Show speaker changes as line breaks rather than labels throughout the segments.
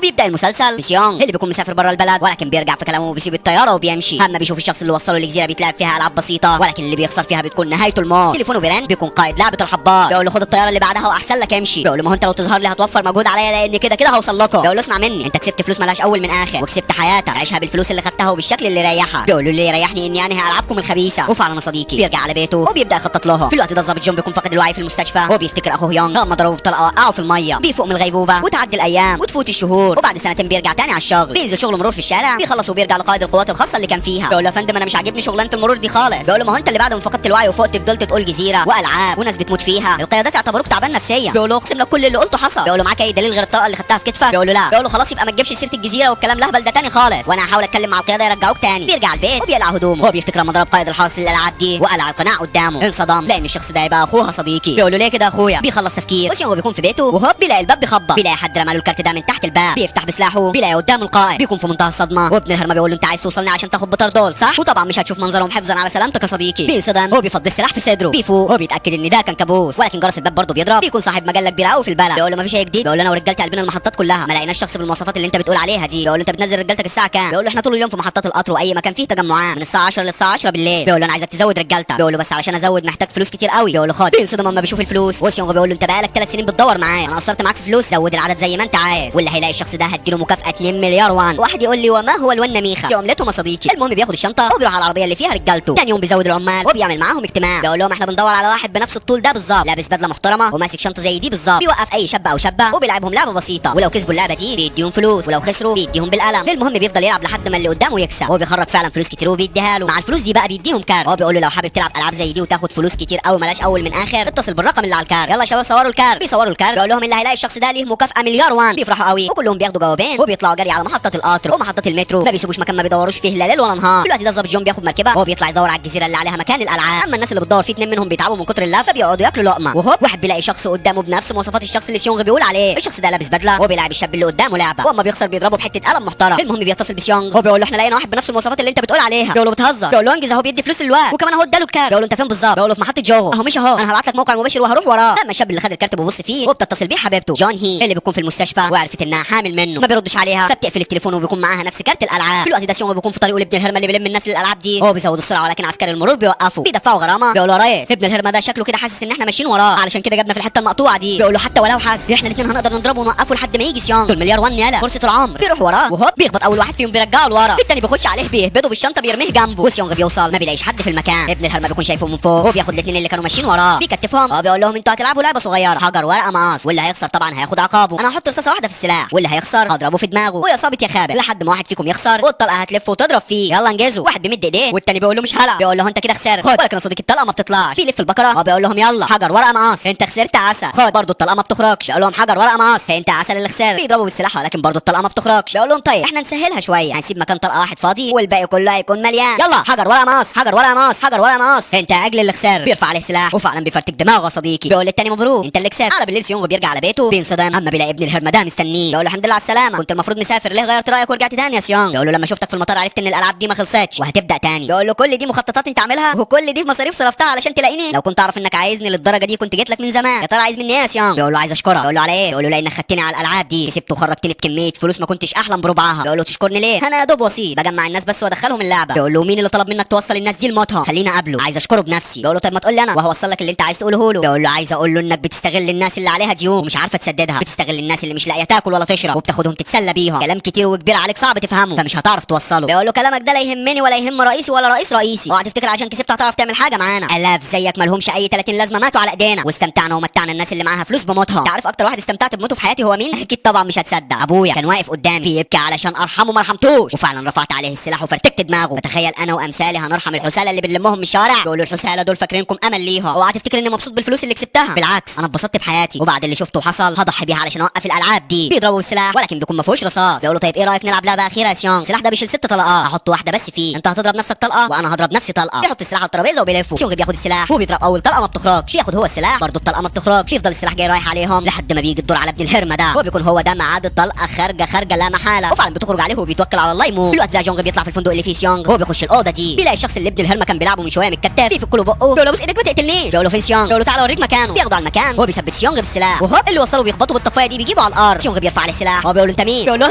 وبيبدا المسلسل بسيونغ اللي بيكون مسافر بره البلد، ولكن بيرجع في كلامه وبيسيب الطياره وبيمشي. اما بيشوف الشخص اللي وصله لجزيره بيتلعب فيها العاب بسيطه، ولكن اللي بيخسر فيها بتكون نهايته الموت. تليفونه بيرن، بيكون قائد لعبه الحبار، بيقول له خد الطياره اللي بعدها واحسن لك امشي. بيقول له ما هو انت لو تظهر لي هتوفر مجهود عليا لان كده كده هوصل لكم. بيقول له اسمع مني، انت كسبت فلوس مالهاش اول من اخر وكسبت حياتك، عيشها بالفلوس اللي خدتها وبالشكل اللي يريحك. بيقول له اللي يريحني اني انهي العابكم الخبيثه. وفعلا صديقي بيرجع على بيته وبيبدا يخطط لهم. في الوقت ده الظابط جون بيكون فاقد الوعي في المستشفى، وبيفتكر اخوه يونغ لما ضربه بطلقه وقعه في الميه. بيفوق من الغيبوبه وتعدي الايام وتفوت الشهور، وبعد سنتين بيرجع تاني على الشغل. بينزل شغل مرور في الشارع، بيخلص وبيرجع لقائد القوات الخاصه اللي كان فيها. بيقول له يا فندم انا مش عاجبني شغلانه المرور دي خالص. بيقول له ما هو انت اللي بعد ما فقدت الوعي وفقت فضلت تقول جزيره والعاب وناس بتموت فيها، القيادات اعتبروك تعبان نفسيا. بيقول له اقسم لك كل اللي قلته حصل. بيقول له معاك اي دليل غير الطلقه اللي خدتها في كتفك؟ بيقول له لا. بيقول له خلاص يبقى ما تجيبش سيره الجزيره والكلام الاهبل ده تاني خالص، وانا هحاول اتكلم مع القياده يرجعوك تاني. بيرجع البيت وبيقلع هدومه. هو بيفتكر لما ضرب قائد الحرس للالعاب دي وقلع القناع قدامه، انصدم لان الشخص ده يبقى اخوها صديقي. بيقول له ليه كده يا اخويا؟ بيخلص تفكير وهو بيكون في بيته وهوب بيلاقي الباب بيخبط، بيلاقي حد رمى له الكارت ده من تحت الباب. بيفتح بسلاحه بيلاقي قدامه القائد، بيكون في منتهى الصدمه. وابن الهرمه بيقول له انت عايز توصلني عشان تاخد بطار دول صح؟ وطبعا مش هتشوف منظرهم حفظا على سلامتك يا صديقي. بينصدم هو بيفضي السلاح في صدره. بيفوق هو بيتاكد ان ده كان كابوس، ولكن جرس الباب برضه بيضرب. بيكون صاحب مجله كبيره قوي في البلد. بيقول له مفيش اي جديد. بيقول له انا ورجالتي قلبنا المحطات كلها ما لقيناش شخص بالمواصفات اللي انت بتقول عليها دي. بيقول له انت بتنزل رجالتك الساعه كام؟ بيقول له احنا طول اليوم في محطات القطر واي مكان فيه تجمعات من الساعه 10 للساعه 10 بالليل. بيقول له انا عايزك تزود رجالتك. بيقول له بس علشان ازود محتاج فلوس كتير قوي. بيقول له خد. بينصدم اما بيشوف الفلوس. وسيونغ بيقول له انت بقالك 3 سنين بتدور معايا، انا قصرت معاك في فلوس، زود العدد زي ما انت عايز واللي هيلاقي الشخص ده هديله مكافاه 2 مليار وان. واحد يقول لي وما هو الون ميخا؟ دي عملتهم يا صديقي. المهم بياخد الشنطه وبيروح على العربيه اللي فيها رجالته. ثاني يوم بيزود العمال وبيعمل معاهم اجتماع. بيقول لهم احنا بندور على واحد بنفس الطول ده بالظبط، لابس بدله محترمه وماسك شنطه زي دي بالظبط. بيوقف اي شاب او شابه وبيلعبهم لعبه بسيطه، ولو كسبوا اللعبه دي بيديهم فلوس ولو خسروا بيديهم بالقلم. المهم بيفضل يلعب لحد ما اللي قدامه يكسب. هو بيخرج فعلا فلوس كتير وبيديها له. مع الفلوس دي بقى بيديهم كارت. هو بيقول له لو حابب تلعب العاب زي دي وتاخد فلوس كتير قوي ملاش اول من اخر اتصل بالرقم اللي على الكارت. يلا يا شباب صوروا الكارت. بيصوروا الكارت. بيقول لهم اللي هيلاقي الشخص ده ليه مكافاه مليار وان. بيفرحوا قوي وكلهم بياخدوا جوابين وبيطلعوا جري على محطه القطر ومحطه المترو. ما بيسيبوش مكان ما بيدوروش فيه لا ليل ولا نهار. في الوقت ده الظابط جون بياخد مركبه وهو بيطلع يدور على الجزيره اللي عليها مكان الالعاب. اما الناس اللي بتدور فيه 2 منهم بيتعبوا من كتر اللف فبيقعدوا ياكلوا لقمه. وهوب واحد بيلاقي شخص قدامه بنفس مواصفات الشخص اللي سيونغ بيقول عليه. الشخص ده لابس بدله وبيلعب الشاب اللي قدامه لعبه، واما بيخسر بيضربه بحته قلم محترم. المهم بيتصل بسيونغ هو بيقول له احنا لقينا واحد بنفس المواصفات اللي انت بتقول عليها. بيقول له بتهزر. بيقول له انجز اهو بيدي فلوس للواد وكمان اهو اداله الكارت. بيقول له انت فين بالظبط؟ بيقول له في محطه جوهو. اهو مش اهو انا هبعت لك موقع مباشر وهروح وراه. اما الشاب اللي خد الكارت بيبص فيه وبتتصل بيه حبيبته جون هي اللي بيكون في المستشفى وعرفت انها حامل منه. ما بيردش عليها فبتقفل التليفون وبيكون معاها نفس كارت الالعاب. في الوقت ده سيونغ بيكون في طريقه لابن الهرمه اللي بيلم الناس للالعاب دي. هو بيزود السرعه ولكن عسكري المرور بيوقفوا بيدفعوا غرامه. بيقول له يا ريس ابن الهرمه ده شكله كده حاسس ان احنا ماشيين وراه علشان كده جابنا في الحته المقطوعه دي. بيقول له حتى ولو حاسس احنا الاثنين هنقدر نضربه ونوقفه لحد ما يجي سيونغ. 2 مليار وان يالا فرصه العمر. بيروح وراه وهوب بيخبط اول واحد فيهم بيرجعه لورا. الثاني بيخش عليه بيهبده بالشنطه بيرميه جنبه. وسيونغ بيوصل ما بيلاقيش حد في المكان. ابن الهرمه بيكون شايفه من فوق وبياخد الاثنين اللي كانوا ماشيين وراه بيكتفهم. هو بيقول لهم انتوا هتلعبوا لعبه صغيره حجر ورقه مقص واللي هيخسر طبعا هياخد عقابه. انا هحط رصاصه واحده في السلاح واللي هيخسر هضربه في دماغه ويا صابت يا خابت لحد ما واحد فيكم يخسر والطلقه هتلف وتضرب فيه. يلا انجزوا. واحد بيمد ايديه والثاني بيقول له مش هلعب. بيقول له انت كده خسرت خد. ولكن يا صديقي الطلقه ما بتطلعش. بيلف البقره. هو بيقول لهم يلا حجر ورقه مقص انت خسرت عسل. خد برضه الطلقه ما بتخرجش. قال لهم حجر ورقه مقص انت عسل اللي خسر. بيضربوا بالسلاح ولكن برضه الطلقه ما بتخرجش. بيقول لهم طيب احنا نسهلها شويه هنسيب مكان طلقه واحد فاضي والباقي كله هيكون مليان. يلا حجر ورقه مقص حجر ورقه مقص حجر ورقه مقص انت عجل اللي خسر. بيرفع عليه سلاح وفعلا بيفرتك دماغه يا صديقي. بيقول للتاني مبروك انت اللي كسبت. على بالليل سيونغ بيرجع على بيته بينصدم اما بيلاقي ابن الهرمه ده مستنيه. بيقول له الحمد لله على السلامه كنت المفروض مسافر ليه غيرت رايك ورجعت تاني يا سيونغ؟ بيقول له لما شفتك في المطار عرفت ان الالعاب دي ما خلصتش وهتبدا تاني. بيقول له كل دي مخططات انت عاملها وكل دي مصاريف صرفتها علشان تلاقيني؟ لو كنت اعرف انك عايزني للدرجه دي كنت جيت لك من زمان. يا ترى عايز مني ايه يا سيونغ؟ بيقول له عايز اشكرك. بيقول له على ايه؟ بيقول له لانك خدتني على الالعاب دي كسبت وخرجتني بكميه فلوس ما كنتش احلم بربعها. بيقول له تشكرني ليه؟ انا يا دوب وسيط بجمع الناس بس وادخلهم اللعبه. بيقول له مين اللي طلب منك توصل الناس دي لموتها؟ خليني اقابله عايز اشكره بنفسي. بيقول له طيب ما تقول لي انا وهوصل لك اللي انت عايز تقوله له. بيقول له عايز اقول له انك بتستغل الناس اللي عليها ديون ومش عارفه تسددها، بتستغل الناس اللي مش لاقيه تاكل ولا تشرب وبتاخدهم تتسلى بيهم. كلام كتير وكبير عليك صعب تفهمه فمش هتعرف توصله. بيقول له كلامك ده لا يهمني ولا يهم رئيسي ولا رئيس رئيسي. اوعى تفتكر عشان كسبت هتعرف تعمل حاجه معانا. الاف زيك مالهمش اي 30 لازمه ماتوا على ايدينا واستمتعنا ومتعنا الناس اللي معاها فلوس بموتها. تعرف اكتر واحد استمتعت بموته في حياتي هو مين؟ اكيد طبعا مش هتصدق. ابويا كان واقف قدامي بيبكي علشان ارحمه ما رحمتوش وفعلا رفعت عليه السلاح وفرتكت دماغه. فتخيل انا وامثالي هنرحم الحساله اللي بنلمهم من الشارع؟ بيقولوا الحساله دول فاكرينكم امل ليهم. اوعى تفتكر اني مبسوط بالفلوس اللي كسبتها، بالعكس انا اتبسطت بحياتي وبعد اللي شفته وحصل هضحي بيها علشان اوقف الالعاب دي. بيضربوا بالسلاح ولكن بيكون ما فيهوش رصاص. بيقولوا طيب ايه رايك نلعب لعبه اخيره يا سيونغ؟ السلاح ده بيشيل 6 طلقات هحط واحده بس فيه، انت هتضرب نفسك طلقه وانا هضرب نفسي طلقه. بيحط السلاح على الترابيزه وبيلفوا. سيونغ بياخد السلاح وبيضرب اول طلقه ما بتخرجش، ياخد هو السلاح برضه الطلقه ما بتخرجش، يفضل السلاح جاي رايح عليهم لحد ما بيجي الدور على ابن الهرمه ده وبيكون هو ده ميعاد الطلقه خارجه لا محاله وفعلا بتخرج عليه وبيتوكل على الله يموت. في الوقت ده جونغ بيطلع في الفندق اللي فيه سيونغ. هو بيخش الاوضه دي بيلاقي الشخص اللي ابن الهرمه كان بيلعبه من شويه متكتف في كله بقه. بيقول له بص ايدك ما تقتلنيش. بيقول له فين سيونغ؟ بيقول له تعالى اوريك مكانه. بياخده على المكان هو بيثبت سيونغ بالسلاح وهوب اللي وصله بيخبطه بالطفايه دي بيجيبه على الارض. سيونغ بيرفع عليه سلاح السلاح. هو بيقول له انت مين؟ بيقول له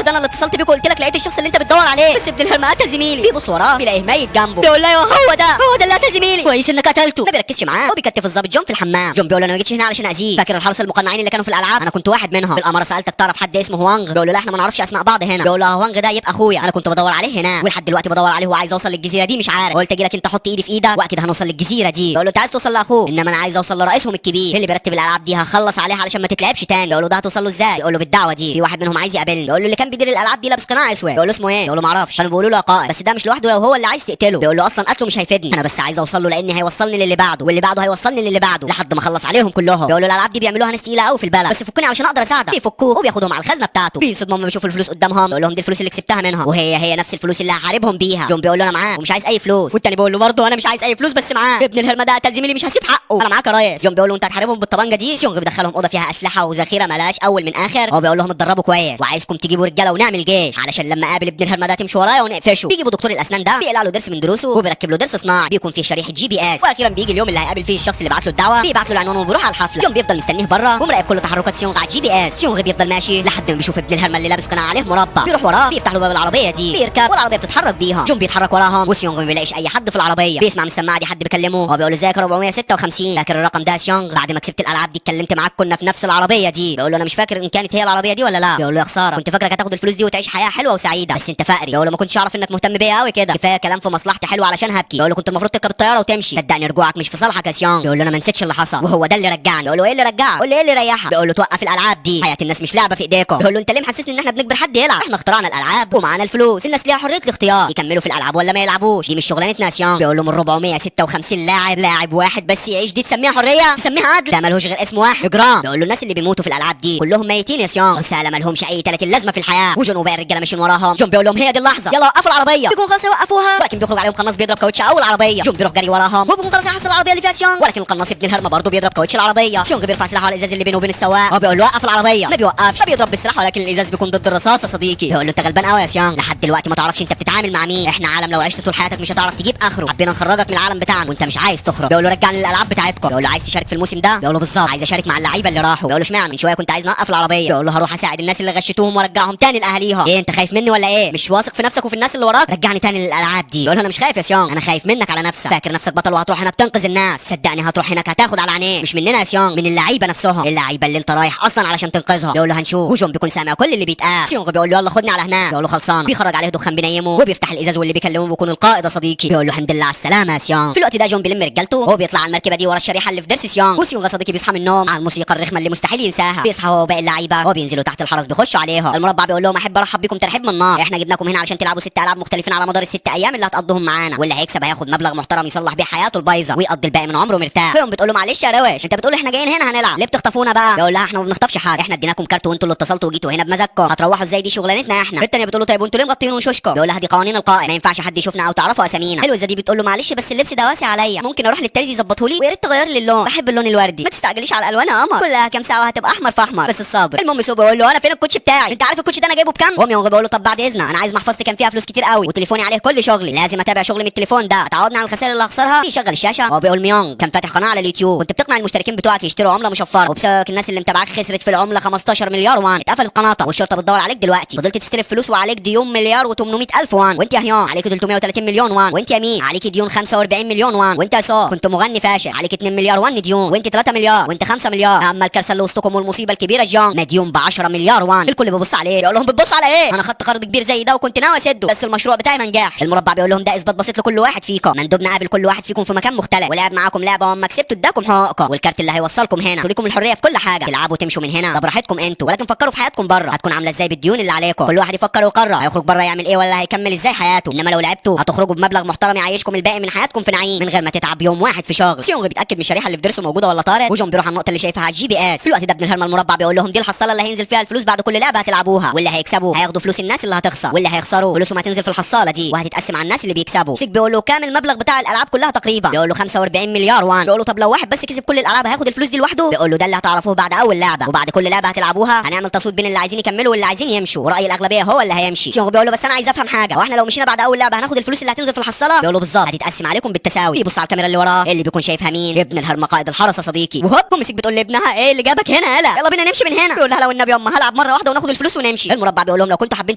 ده انا اللي اتصلت بيك وقلت لك لقيت الشخص اللي انت بتدور عليه، بس ابن الهرم قتل زميلي. بيبص وراه بيلاقيه ميت جنبه. بيقول له ايوه هو ده اللي قتل زميلي، كويس انك قتلته. ما بيركزش معاه وبيكتف الظابط جون في الحمام. جون بيقول له انا ما جيتش هنا علشان اذيك، فاكر الحرس المقنعين اللي كانوا في الالعاب؟ انا كنت واحد منهم. بالاماره سالتك تعرف حد اسمه هوانغ؟ بيقول له لا احنا ما نعرفش اسماء بعض هنا. بيقول له هوانغ ده يبقى اخويا، انا كنت بدور عليه هنا ولحد دلوقتي بدور عليه وعايز اوصل للجزيره دي مش عارف، قلت اجي لك انت احط ايدي في ايدك واكيد هنوصل للجزيره دي. بيقول له انت عايز توصل لاخوه، انما انا عايز اوصل لرئيسهم الكبير اللي بيرتب الالعاب دي، هخلص عليها علشان ما تتلعبش تاني. بيقول له ده هتوصل له ازاي؟ بيقول له بالدعوه دي، في واحد منهم عايز يقابلني. بيقول له اللي كان بيدير الالعاب دي لابس قناع اسود. بيقول له اسمه ايه؟ بيقول له ما اعرفش، كانوا بيقولوا له يا قائد، بس ده مش لوحده لو هو اللي عايز تقتله. بيقول له اصلا قتله مش هيفيدني، انا بس عايز اوصل له لاني هيوصلني للي بعده واللي بعده هيوصلني للي بعده لحد ما اخلص عليهم كلهم. بيقول له الالعاب دي بيعملوها ناس تقيله قوي في البلد، بس فكني علشان اقدر اساعدك. بيفكوه وبياخدهم على الخزنه بتاعته. بينصدموا لما بيشوفوا الفلوس قدامهم. بيقول لهم دي الفلوس اللي كسبتها منهم، وهي نفس الفلوس اللي هحاربهم بيها. جون بيقول له انا معاه ومش عايز اي فلوس، والتاني بيقول له برضه انا مش عايز اي فلوس بس معاه. ابن الهرمه ده قتل زميلي مش هسيب حقه، انا معاك يا ريس. جون بيقول له انت هتحاربهم بالطبنجه دي؟ سيونغ بيدخلهم اوضه فيها اسلحه وذخيره ملاش اول من اخر. هو بيقول لهم اتدربوا كويس وعايزكم تجيبوا رجاله ونعمل جيش علشان لما اقابل ابن الهرمه ده تمشوا ورايا ونقفشه. بيجيبوا دكتور الاسنان ده بيقلع له ضرس من ضروسه وبيركب له ضرس صناعي بيكون فيه شريحه GPS. واخيرا بيجي اليوم اللي هيقابل فيه الشخص اللي بعت له الدعوه، بيبعت له العنوان وبيروح على الحفله. جون بيفضل مستنيه بره ومراقب كل تحركات سيونغ على GPS. سيونغ بيفضل ماشي لحد ما بيشوف ابن الهرمه اللي لابس قناع عليه مربع، بيروح وراه بيفتح له باب العربيه دي، بيركب والعربيه بتتحرك بيها. جون بيتحرك وراهم وسيونغ ما بيلاقيش اي حد في العربيه، بيسمع من السماعه دي حد بيكلمه. هو بيقول له ازيك 456، فاكر الرقم ده يا سيونغ؟ بعد ما كسبت الالعاب دي اتكلمت معاك كنا في نفس العربيه دي. بيقول له انا مش فاكر ان كانت هي العربيه دي ولا لا. بيقول له يا خساره، كنت فاكرك هتاخد الفلوس دي وتعيش حياه حلوه وسعيده بس انت فقري. بيقول له ما كنتش اعرف انك مهتم بيا قوي كده، كفايه كلام في مصلحتي حلوه علشان هبكي. بيقول له كنت المفروض تركب الطياره وتمشي، صدقني رجوعك مش في صالحك يا سيونغ. بيقول له انا ما نسيتش اللي حصل وهو ده اللي رجعني. بيقول له ايه اللي رجعك؟ قول لي ايه اللي ريحك؟ بيقول له توقف الالعاب دي، حياه الناس مش لعبه في ايديكم. بيقول له انت ليه محسسني ان احنا بنجبر حد يلعب؟ احنا اخترعنا الالعاب ومعانا الفلوس، الناس ليها حريه الاختيار يكملوا في الالعاب ولا ما يلعبوش، دي مش شغلانتنا يا سيونغ. بيقول له من 456 لاعب واحد بس يعيش دي تسميها حريه؟ تسميها عدل؟ ده ملهوش غير اسم واحد، اجرام. بيقول له الناس اللي بيموتوا في الالعاب دي كلهم ميتين يا سيونغ، رساله مالهمش اي 30 لازمه في الحياه. وجون وباقي الرجاله ماشيين وراهم. جون بيقول لهم هي دي اللحظه، يلا وقفوا العربيه. بيكون خلاص يوقفوها ولكن بيخرج عليهم قناص بيضرب كاوتش اول عربيه. جون بيروح جري وراهم وبيكون خلاص يحصل العربيه اللي فيها سيونغ، ولكن القناص ابن الهرمه برضه بيضرب كاوتش العربيه. سيونغ بيرفع سلاحه على الازاز اللي بينه وبين السواق وبيقول له وقف العربيه، ما بيوقفش، بيضرب بالسلاح ولكن الازاز بيكون ضد الرصاص يا صديقي. بيقول له انت غلبان قوي يا سيونغ، لحد دلوقتي ما تعرفش انت بتتعامل مع مين. احنا عالم لو عشت طول حياتك مش هتعرف تجيب اخره، حبينا نخرجك من العالم بتاعنا وانت مش عايز تخرج. بيقول له رجعني للالعاب بتاعتكم. بيقول له عايز تشارك في الموسم ده؟ بيقول له بالظبط، عايز اشارك مع اللعيبه اللي راحوا. بيقول له اشمعنى؟ من شويه كنت عايز نوقف العربيه. بيقول له هروح اساعد الناس اللي غشتوهم وارجعهم تاني لاهاليها. ايه انت خايف مني ولا ايه؟ مش واثق في نفسك وفي الناس اللي وراك؟ رجعني تاني للالعاب دي. بيقول له انا مش خايف يا سيونغ، انا خايف منك على نفسك، فاكر نفسك بطل وهتروح هناك تنقذ الناس، صدقني هتروح هناك هتاخد على عينيك، مش مننا يا سيونغ، من اللعيبه نفسهم، اللعيبه اللي انت رايح اصلا علشان تنقذهم. بيقول له هنشوف. وجون بيكون سامع كل اللي بيتقال. سيونغ بيقول له يلا خدني على هناك. بيقول له خلصانه. بيخرج عليه دخان بينيمه وبيفتح الازاز واللي بيكلمه بيكون القائد يا صديقي. بيقول له الحمد لله على السلامه يا سيونغ. في الوقت ده جون بيلم رجالته وهو بيطلع على المركبه دي ورا الشريحه اللي في درس سيونغ. وسيونغ يا صديقي بيصحى من النوم على الموسيقى الرخمه اللي مستحيل ينساها. بيصحى هو وباقي اللعيبه وبينزلوا تحت الحرس بيخشوا عليهم. المربع بيقول لهم احب ارحب بكم ترحيب من النار، احنا جبناكم هنا علشان تلعبوا 6 العاب مختلفين على مدار ال6 ايام اللي هتقضوهم معانا، واللي هيكسب هياخد مبلغ محترم يصلح بيه حياته البايظه ويقضي الباقي من عمره مرتاح. فيهم بتقول له معلش يا روش، انت بتقول احنا جايين هنا هنلعب، ليه بتخطفونا بقى؟ بيقول لها احنا ما بنخطفش حاجه، احنا اديناكم كارت وانتوا اللي اتصلتوا وجيتوا هنا بمزاجكم، هتروحوا ازاي؟ دي شغلانتنا احنا. الثانيه بتقول له طيب وانتوا ليه مغطيين وشوشكم؟ بيقول لها دي قوانين القائد، ما ينفعش حد يشوفنا او تعرفوا اسامينا. حلوه دي بتقول له معلش بس اللبس ده واسع عليا، ممكن اروح للترزي يظبطه لي، ويا ريت تغير لي اللون، بحب اللون الوردي. ما تستعجليش على الالوان يا قمر، كلها كام ساعه وهتبقى احمر في احمر، بس الصبر. المهم سو بيقول له انا فين الكوتش بتاعي؟ انت عارف الكوتش ده انا جايبه بكام؟ هو يونغ بيقول له طب بعد اذنك انا عايز محفظتي كان فيها فلوس كتير قوي وتليفوني عليه كل شغلي، لازم اتابع شغلي من التليفون ده، تعوضني على الخسائر اللي هخسرها. يشغل الشاشه. هو بيقول ميونغ كان فاتح قناه على اليوتيوب، كنت بتقنع المشتركين بتوعك يشتروا عمله مشفره، وبسببك الناس اللي متابعاك خسرت في العمله 15 مليار وان، اتقفلت قناتك والشرطه بتدور عليك دلوقتي، فضلت تستلف فلوس وعليك ديون مليار و800 الف وان، وانت يا هيون عليك 330 مليون وان، وانت يا مين عليك ديون 45 مليون وان، وانت يا سو كنت مغني فاشل عليك 2 مليار وان ديون، وانت 3 مليار وانت 5 مليار. اما الكارثه اللي وسطكم والمصيبه الكبيره جون مديون ب 10 مليار وان. الكل بيبص عليه يقول لهم بتبص على ايه؟ انا خدت قرض كبير زي ده وكنت ناوي اسده بس المشروع بتاعي ما نجحش. المربع بيقول لهم ده اثبات بسيط لكل واحد فيكم، مندوبنا قابل كل واحد فيكم في مكان مختلف ولعب معاكم لعبه واما كسبتوا اداكم حقوقكم، والكارت اللي هيوصلكم هنا لكم الحريه في كل حاجه، تلعبوا تمشوا من هنا ده براحتكم انتوا، ولكن فكروا في حياتكم بره هتكون عامله ازاي بالديون اللي عليكم. كل واحد يفكر ويقرر هيخرج بره يعمل ايه ولا هيكمل ازاي حياته، انما لو لعبتوا هتخرجوا بمبلغ محترم يعيشكم الباقي من حياتكم في نعيم من غير ما تتعب يوم واحد في شغل. سيونغ بيتاكد من الشريحه اللي في درسه موجوده ولا طارت، وجون بيروح على النقطه اللي شايفها على GPS. في الوقت ده ابن الهرم المربع بيقول لهم دي الحصاله اللي هينزل فيها الفلوس بعد كل لعبه هتلعبوها، واللي هيكسبوا هياخدوا فلوس الناس اللي هتخسر، واللي هيخسروا فلوسهم هتنزل في الحصاله دي وهتتقسم على الناس اللي بيكسبوا. سيك بيقول له كام المبلغ بتاع الالعاب كلها تقريبا؟ بيقول له 45 مليار وان. بيقول له طب لو واحد بس كسب كل الالعاب هياخد الفلوس دي لوحده؟ بيقول له ده اللي هتعرفوه بعد اول لعبه، وبعد كل لعبه هتلعبوها هنعمل تصويت بين اللي عايزين يكملوا واللي عايزين يمشوا، وراي الاغلبيه هو اللي هيمشي. سيونغ بيقول له بس انا عايز افهم حاجه، هو احنا لو مشينا بعد اول لعبه هناخد الفلوس اللي هتنزل في الحصاله؟ بيقول له بالظبط، هتتقسم عليكم بالتساوي. يبص على الكاميرا اللي وراه اللي بيكون شايفها مين؟ ابن الهرمه قائد الحرس يا صديقي. وهوب مسك بتقول لابنها ايه اللي جابك هنا؟ يلا بينا نمشي من هنا. بيقول لها لو النبي امه هلعب مره واحده وناخد الفلوس ونمشي. المربع بيقول لهم لو كنتوا حابين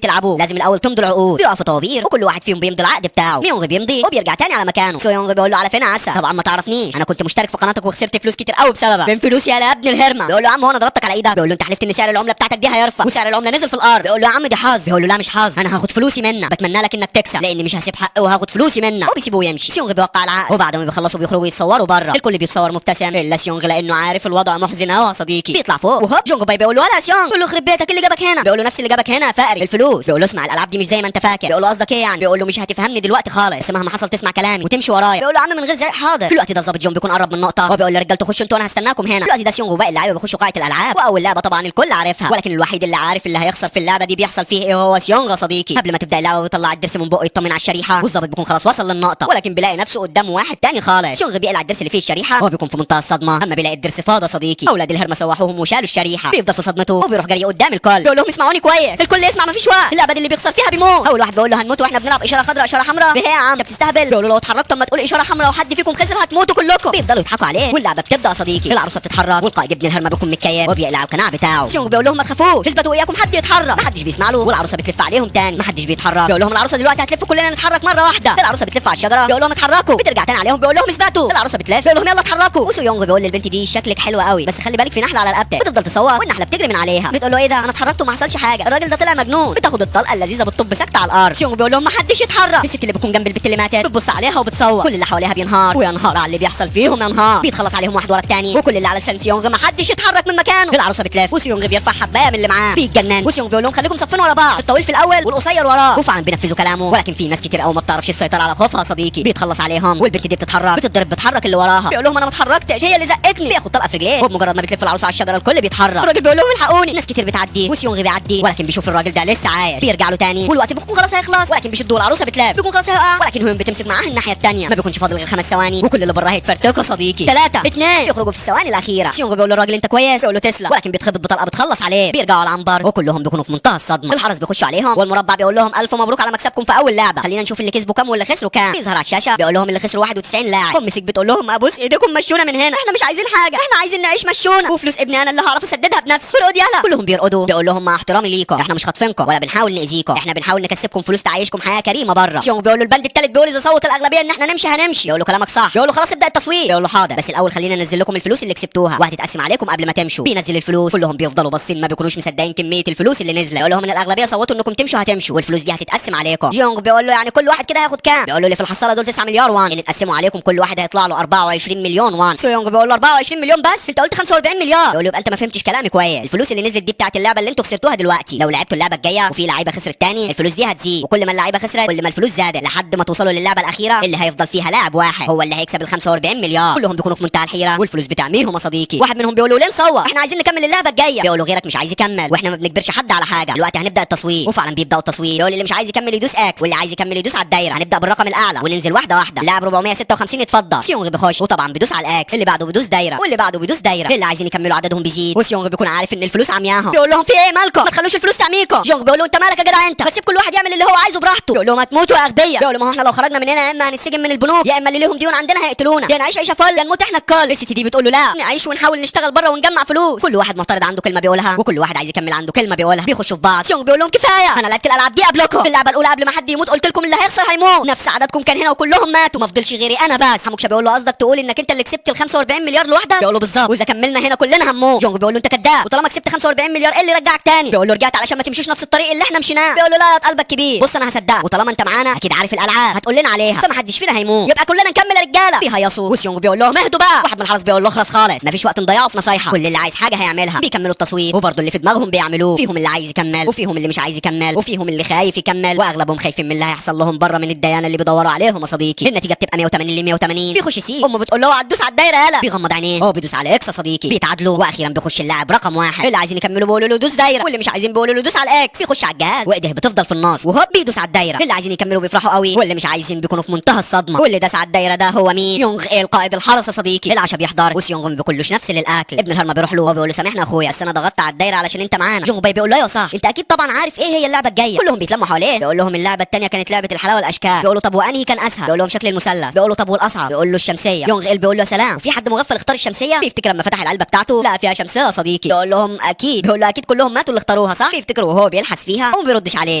تلعبوا لازم الاول تمضوا العقود. بيقفوا طوابير وكل واحد فيهم بيمضي العقد بتاعه. ميونغ بيمضي وبيرجع تاني على مكانه. سو يونغ بيقول له على فين يا عسى؟ طبعا ما تعرفنيش، انا كنت مشترك في قناتك وخسرت فلوس كتير قوي بسببك. من فلوسي يا ابن الهرمه. بيقول له يا عم هو انا ضربتك على ايدك؟ بيقول له انت حلفت ان سعر العمله بتاعتك دي هيرفع وسعر العمله نزل في الارض. بيقول له يا عم دي حظ. بيقول له لا مش حظ، انا هاخد فلوسي منك. بتمنى لك انك تكسب لاني مش هسيب حقي وهاخد فلوسي منك. وبيسيبه ويمشي. سيونغ بيوقع العقد وبعد ما بيخلصوا بيخرجوا يتصوروا بره. الكل بيتصور مبتسم الا سيونغ لانه عارف الوضع محزن قوي يا صديقي. بيطلع فوق وهوب جونج باي بيقول له ولا سيونغ. بيقول له خرب بيتك اللي جابك هنا. بيقول له نفس اللي جابك هنا فقري الفلوس. بيقول له اسمع الالعاب دي مش زي ما انت فاكر. بيقول له قصدك ايه يعني؟ بيقول له مش هتفهمني دلوقتي خالص بس مهما حصل تسمع كلامي وتمشي ورايا. بيقول له يا عم من غير زعيق حاضر. في الوقت ده الظابط جون بيكون قرب من النقطه وبيقول للرجاله تخشوا انتوا انا هستناكم هنا. في الوقت ده سيونغ وباقي اللعيبه بيخشوا قاعه الالعاب واول لعبه طبعا الكل عارفها ولكن الوحيد اللي عارف اللي هيخسر في اللعبه دي بيحصل فيه ايه هو سيونغ يا صديقي. قبل ما تبدا اللعبه بيطلع الدرس من بقه يطمن على الشريحه والظابط بيكون خلاص وصل للنقطه ولكن بيلاقي نفسه قدام واحد تاني خالص. سيونغ بيقلع الدرس اللي فيه الشريحه هو بيكون في منتهى الصدمه اما بيلاقي الدرس فاضي صديقي. اولاد الهرمه سوحوهم وشالوا الشريحه. بيفضل في صدمته وبيروح جري قدام الكل بيقول لهم اسمعوني كويس الكل يسمع مفيش وقت. اللعبه دي اللي بيخسر فيها بيموت. اول واحد بيقول له هنموت واحنا بنلعب اشاره خضراء اشاره حمراء. ايه يا عم انت بتستهبل؟ بيقول له لو اتحركت اما تقول اشاره حمراء وحد فيكم خسر هتموتوا كلكم. بيفضلوا يضحكوا عليه واللعبه بتبدا يا صديقي. العروسه بتتحرك والقائد ابن الهرمه بيكون متكيف وبيقلع القناع بتاعه. سيونغ بيقول لهم ما تخافوش اثبتوا اياكم حد يتحرك. محدش بيسمع له والعروسه بتلف عليهم تاني محدش بيتحرك. بيقول لهم العروسه دلوقتي هتلف كلنا نتحرك مره واحده. العروسه بتلف على الشجره بيقول لهم اتحركوا. بترجع تاني عليهم بيقول لهم اثبتوا. العروسه بتلف بيقول لهم يلا اتحركوا. وسيونغ بيقول للبنت دي شكلك حلو قوي بس خلي بالك في نحله على رقبتك. بتفضل تصوت والنحله بتجري من عليها. بتقول له ايه ده انا اتحركت وما حصلش حاجه الراجل ده طلع مجنون. بتاخد الطلقه اللذيذه بالطب ساكته على الارض. سيونغ بيقول لهم ما حدش يتحرك. الست اللي بتكون جنب البت اللي ماتت بتبص عليها وبتصوت. كل اللي حواليها بينهار وينهار على اللي بيحصل فيهم ينهار. بيتخلص عليهم واحد ورا الثاني وكل اللي على لسان سيونغ ما حدش يتحرك من مكانه. العروسه بتلف وسيونغ بيرفع حبايه من اللي معاه بيتجنن. وسيونغ بيقول لهم خليكم صفين ورا بعض الطويل في الاول والقصير وراه. وفعلا بينفذوا كلامه ولكن في ناس كتير قوي ما بتعرفش السيطره على خوفها يا صديقي. بيتخلص عليهم والبنت دي بتتحرك بتضرب بتحرك اللي وراها. بيقول لهم انا ما اتحركتش هي اللي زقتني. بياخد طلقه في رجليه وبمجرد ما بتلف العروسه على الشجره الكل بيتحرك. الراجل بيقول لهم الحقوني. ناس كتير بتعدي وسيونغ بيعدي ولكن بيشوف الراجل ده لسه عايش. بيرجع له تاني والوقت بيكون خلاص هيخلص ولكن بيشدوا العروسه بتلف بيكون خلاص هيقع ولكن هو بتمسك معاه الناحيه الثانيه. ما بيكونش فاضل غير 5 ثواني وكل اللي بره هيتفرتكوا صديقي. 3 2 يخرجوا في الثواني الاخيره. سيونغ بيقول للراجل انت كويس؟ يقول له تسلم ولكن بيتخبط بطلقه بتخلص عليه. بيرجعوا على العنبر وكلهم بيكونوا في منتهى الصدمه. الحرس بيخشوا عليهم والمربع بيقول لهم الف مبروك على مكسبكم في اول لعبه. خلينا نشوف اللي كسبوا كام واللي خسروا كام. بيظهر على الشاشه بيقول لهم اللي خسروا 91 لاعب. مسك بتقول لهم ابوس ايديكم مشونا من هنا احنا مش عايزين حاجه احنا عايزين نعيش مشونا وفلوس ابني انا اللي هعرف اسددها بنفسي. ارقد يلا. كلهم بيرقدوا. بيقول لهم مع احترامي ليكم احنا مش خاطفينكم ولا بنحاول ناذيكم احنا بنحاول نكسبكم فلوس تعيشكم حياه كريمه بره. سيونغ بيقول له البند الثالث بيقول اذا صوت الاغلبيه ان احنا نمشي هنمشي. بيقول له كلامك صح. بيقول له خلاص ابدا التصويت. بيقول له حاضر بس الاول خلينا ننزل لكم الفلوس اللي كسبتوها وهتتقسم عليكم قبل ما تمشوا. بينزل الفلوس كلهم بيفضلوا باصين ما بيكونوش مصدقين كميه الفلوس اللي نزلت. بيقول لهم من الاغلبيه صوتوا انكم تمشوا هتمشوا والفلوس دي هتتقسم عليكم. جيونغ بيقول له يعني كل واحد كده هياخد كام؟ بيقول له اللي في الحصاله دول 9 مليار وان ان اتقسموا عليكم كل واحد هيطلع له 24 مليون وان. سيونغ بيقول له 24 مليون بس انت قلت 45 مليار. بيقول له يبقى انت ما فهمتش كلامي كويس. الفلوس اللي نزلت دي بتاعت اللعبه اللي انتوا خسرتوها دلوقتي. لو لعبتوا اللعبه الجايه وفي لعيبه خسرت تاني الفلوس دي هتزيد وكل ما اللعيبه خسرت كل ما الفلوس زادت لحد ما توصلوا للعبه الاخيره اللي هيفضل فيها لاعب واحد هو اللي هيكسب ال 45 مليار. كلهم بيكونوا في منتهى الحيره والفلوس بتعميهم يا صديقي. واحد منهم بيقول له ليه نصور احنا عايزين نكمل اللعبه الجايه. بيقول له غيرك مش عايز يكمل واحنا ما بنجبرش حد على حاجه. دلوقتي هنبدا التصويت وفعلا بيبداوا التصويت. بيقول اللي مش عايز يكمل يدوس اكس واللي عايز يكمل يدوس على الدايره. هنبدا بالرقم الاعلى وننزل واحده واحده. اللاعب 456 اتفضل. سيونغ بيخش وطبعا بيدوس على الاكس. اللي بعده بيدوس دايره واللي بعده بيدوس دايره. اللي عايزين يكملوا عددهم بيزيد وسيونغ بيكون عارف ان الفلوس عمياهم. بيقول لهم في ايه مالكم ما تخلوش الفلوس تعميكم. جونغ بيقول له انت مالك يا جدع انت ما تسيب كل واحد يعمل اللي هو عايزه براحته. بيقول لهم هتموتوا يا اغبياء. بيقول لهم ما هو احنا لو خرجنا من هنا يا اما هنتسجن من البنوك يا اما اللي ليهم ديون عندنا هيقتلونا يا نعيش عيشه فل يا نموت احنا الكل. الست دي بتقول له لا نعيش ونحاول نشتغل بره ونجمع فلوس. كل واحد معترض عنده كلمه بيقولها وكل واحد عايز يكمل عنده كلمه بيقولها. بيخشوا في بعض. سيونغ بيقول لهم كفايه انا لعبت الالعاب دي قبلكم. في اللعبه الاولى قبل ما حد يموت قلت لكم اللي هيخسر هيموت نفس عددكم كان هنا وكلهم ماتوا ما فضلش غيري انا بس. حموكشه بيقول له قصدك تقول انك انت اللي كسبت ال 45 مليار لوحدك؟ بيقول له بالظبط واذا كملنا هنا كلنا هنموت. جونغ بيقول له انت كداب وطالما كسبت 45 مليار ايه اللي رجعك تاني؟ بيقول له رجعت علشان ما تمشوش نفس الطريق اللي احنا مشيناه. بيقول له لا يا قلبك كبير بص انا هصدقك وطالما انت معانا اكيد عارف الالعاب هتقول لنا عليها فما حدش فينا هيموت يبقى كلنا نكمل يا رجاله. بيهيصوا وسيونغ بيقول لهم اهدوا بقى. واحد من الحرس بيقول له اخرس خالص مفيش وقت نضيعه في نصايحه كل اللي عايز حاجه هيعملها. بيكملوا التصويت وبرضه اللي في دماغهم بيعملوه. فيهم اللي عايز يكمل وفيهم اللي مش عايز يكمل وفيهم اللي خايف يكمل واغلبهم خايفين من اللي هيحصل لهم بره من الديانه اللي بيدوروا عليهم يا صديقي. النتيجه بتبقى 180 ل 180. بيخش سي امه بتقول له هتدوس على الدايره يالا. بيغمض عينيه هو بيدوس على اكس يا صديقي. بيتعادلوا واخيرا بيخش اللاعب رقم واحد. اللي عايزين يكملوا بيقولوا له دوس دايره واللي مش عايزين بيقولوا له دوس على الاكس. يخش على الجهاز وايده بتفضل في النص وهوب بيدوس على الدايره. اللي عايزين يكملوا بيفرحوا قوي واللي مش عايزين بيكونوا في منتهى الصدمه. واللي داس على الدايره ده هو مين؟ يونغ ايه القائد الحرس يا صديقي. العشاء بيحضر وسيونغ ما بياكلوش نفس للاكل. ابن الهرمه بيروح له وبيقول له سامحنا اخويا بس انا ضغطت على الدايره علشان انت معانا. جونغ باي بيقول له يا صاح انت اكيد طبعا عارف ايه هي اللعبه الجايه. كلهم بيتلموا حواليه بيقولوا بيقول لهم اللعبه الثانيه كانت لعبه الحلاوه والاشكال. بيقول له طب وانهي كان اسهل؟ بيقول لهم شكل المثلث. بيقول له طب والاصعب؟ بيقول له الشمسيه. يونغ إل بيقول له يا سلام، في حد مغفل اختار الشمسيه؟ بيفتكر لما فتح العلبه بتاعته لا فيها شمسيه يا صديقي. بيقول لهم اكيد. بيقول له اكيد كلهم ماتوا اللي اختاروها صح؟ بيفتكروا وهو بيلحس فيها وما بيردش عليه.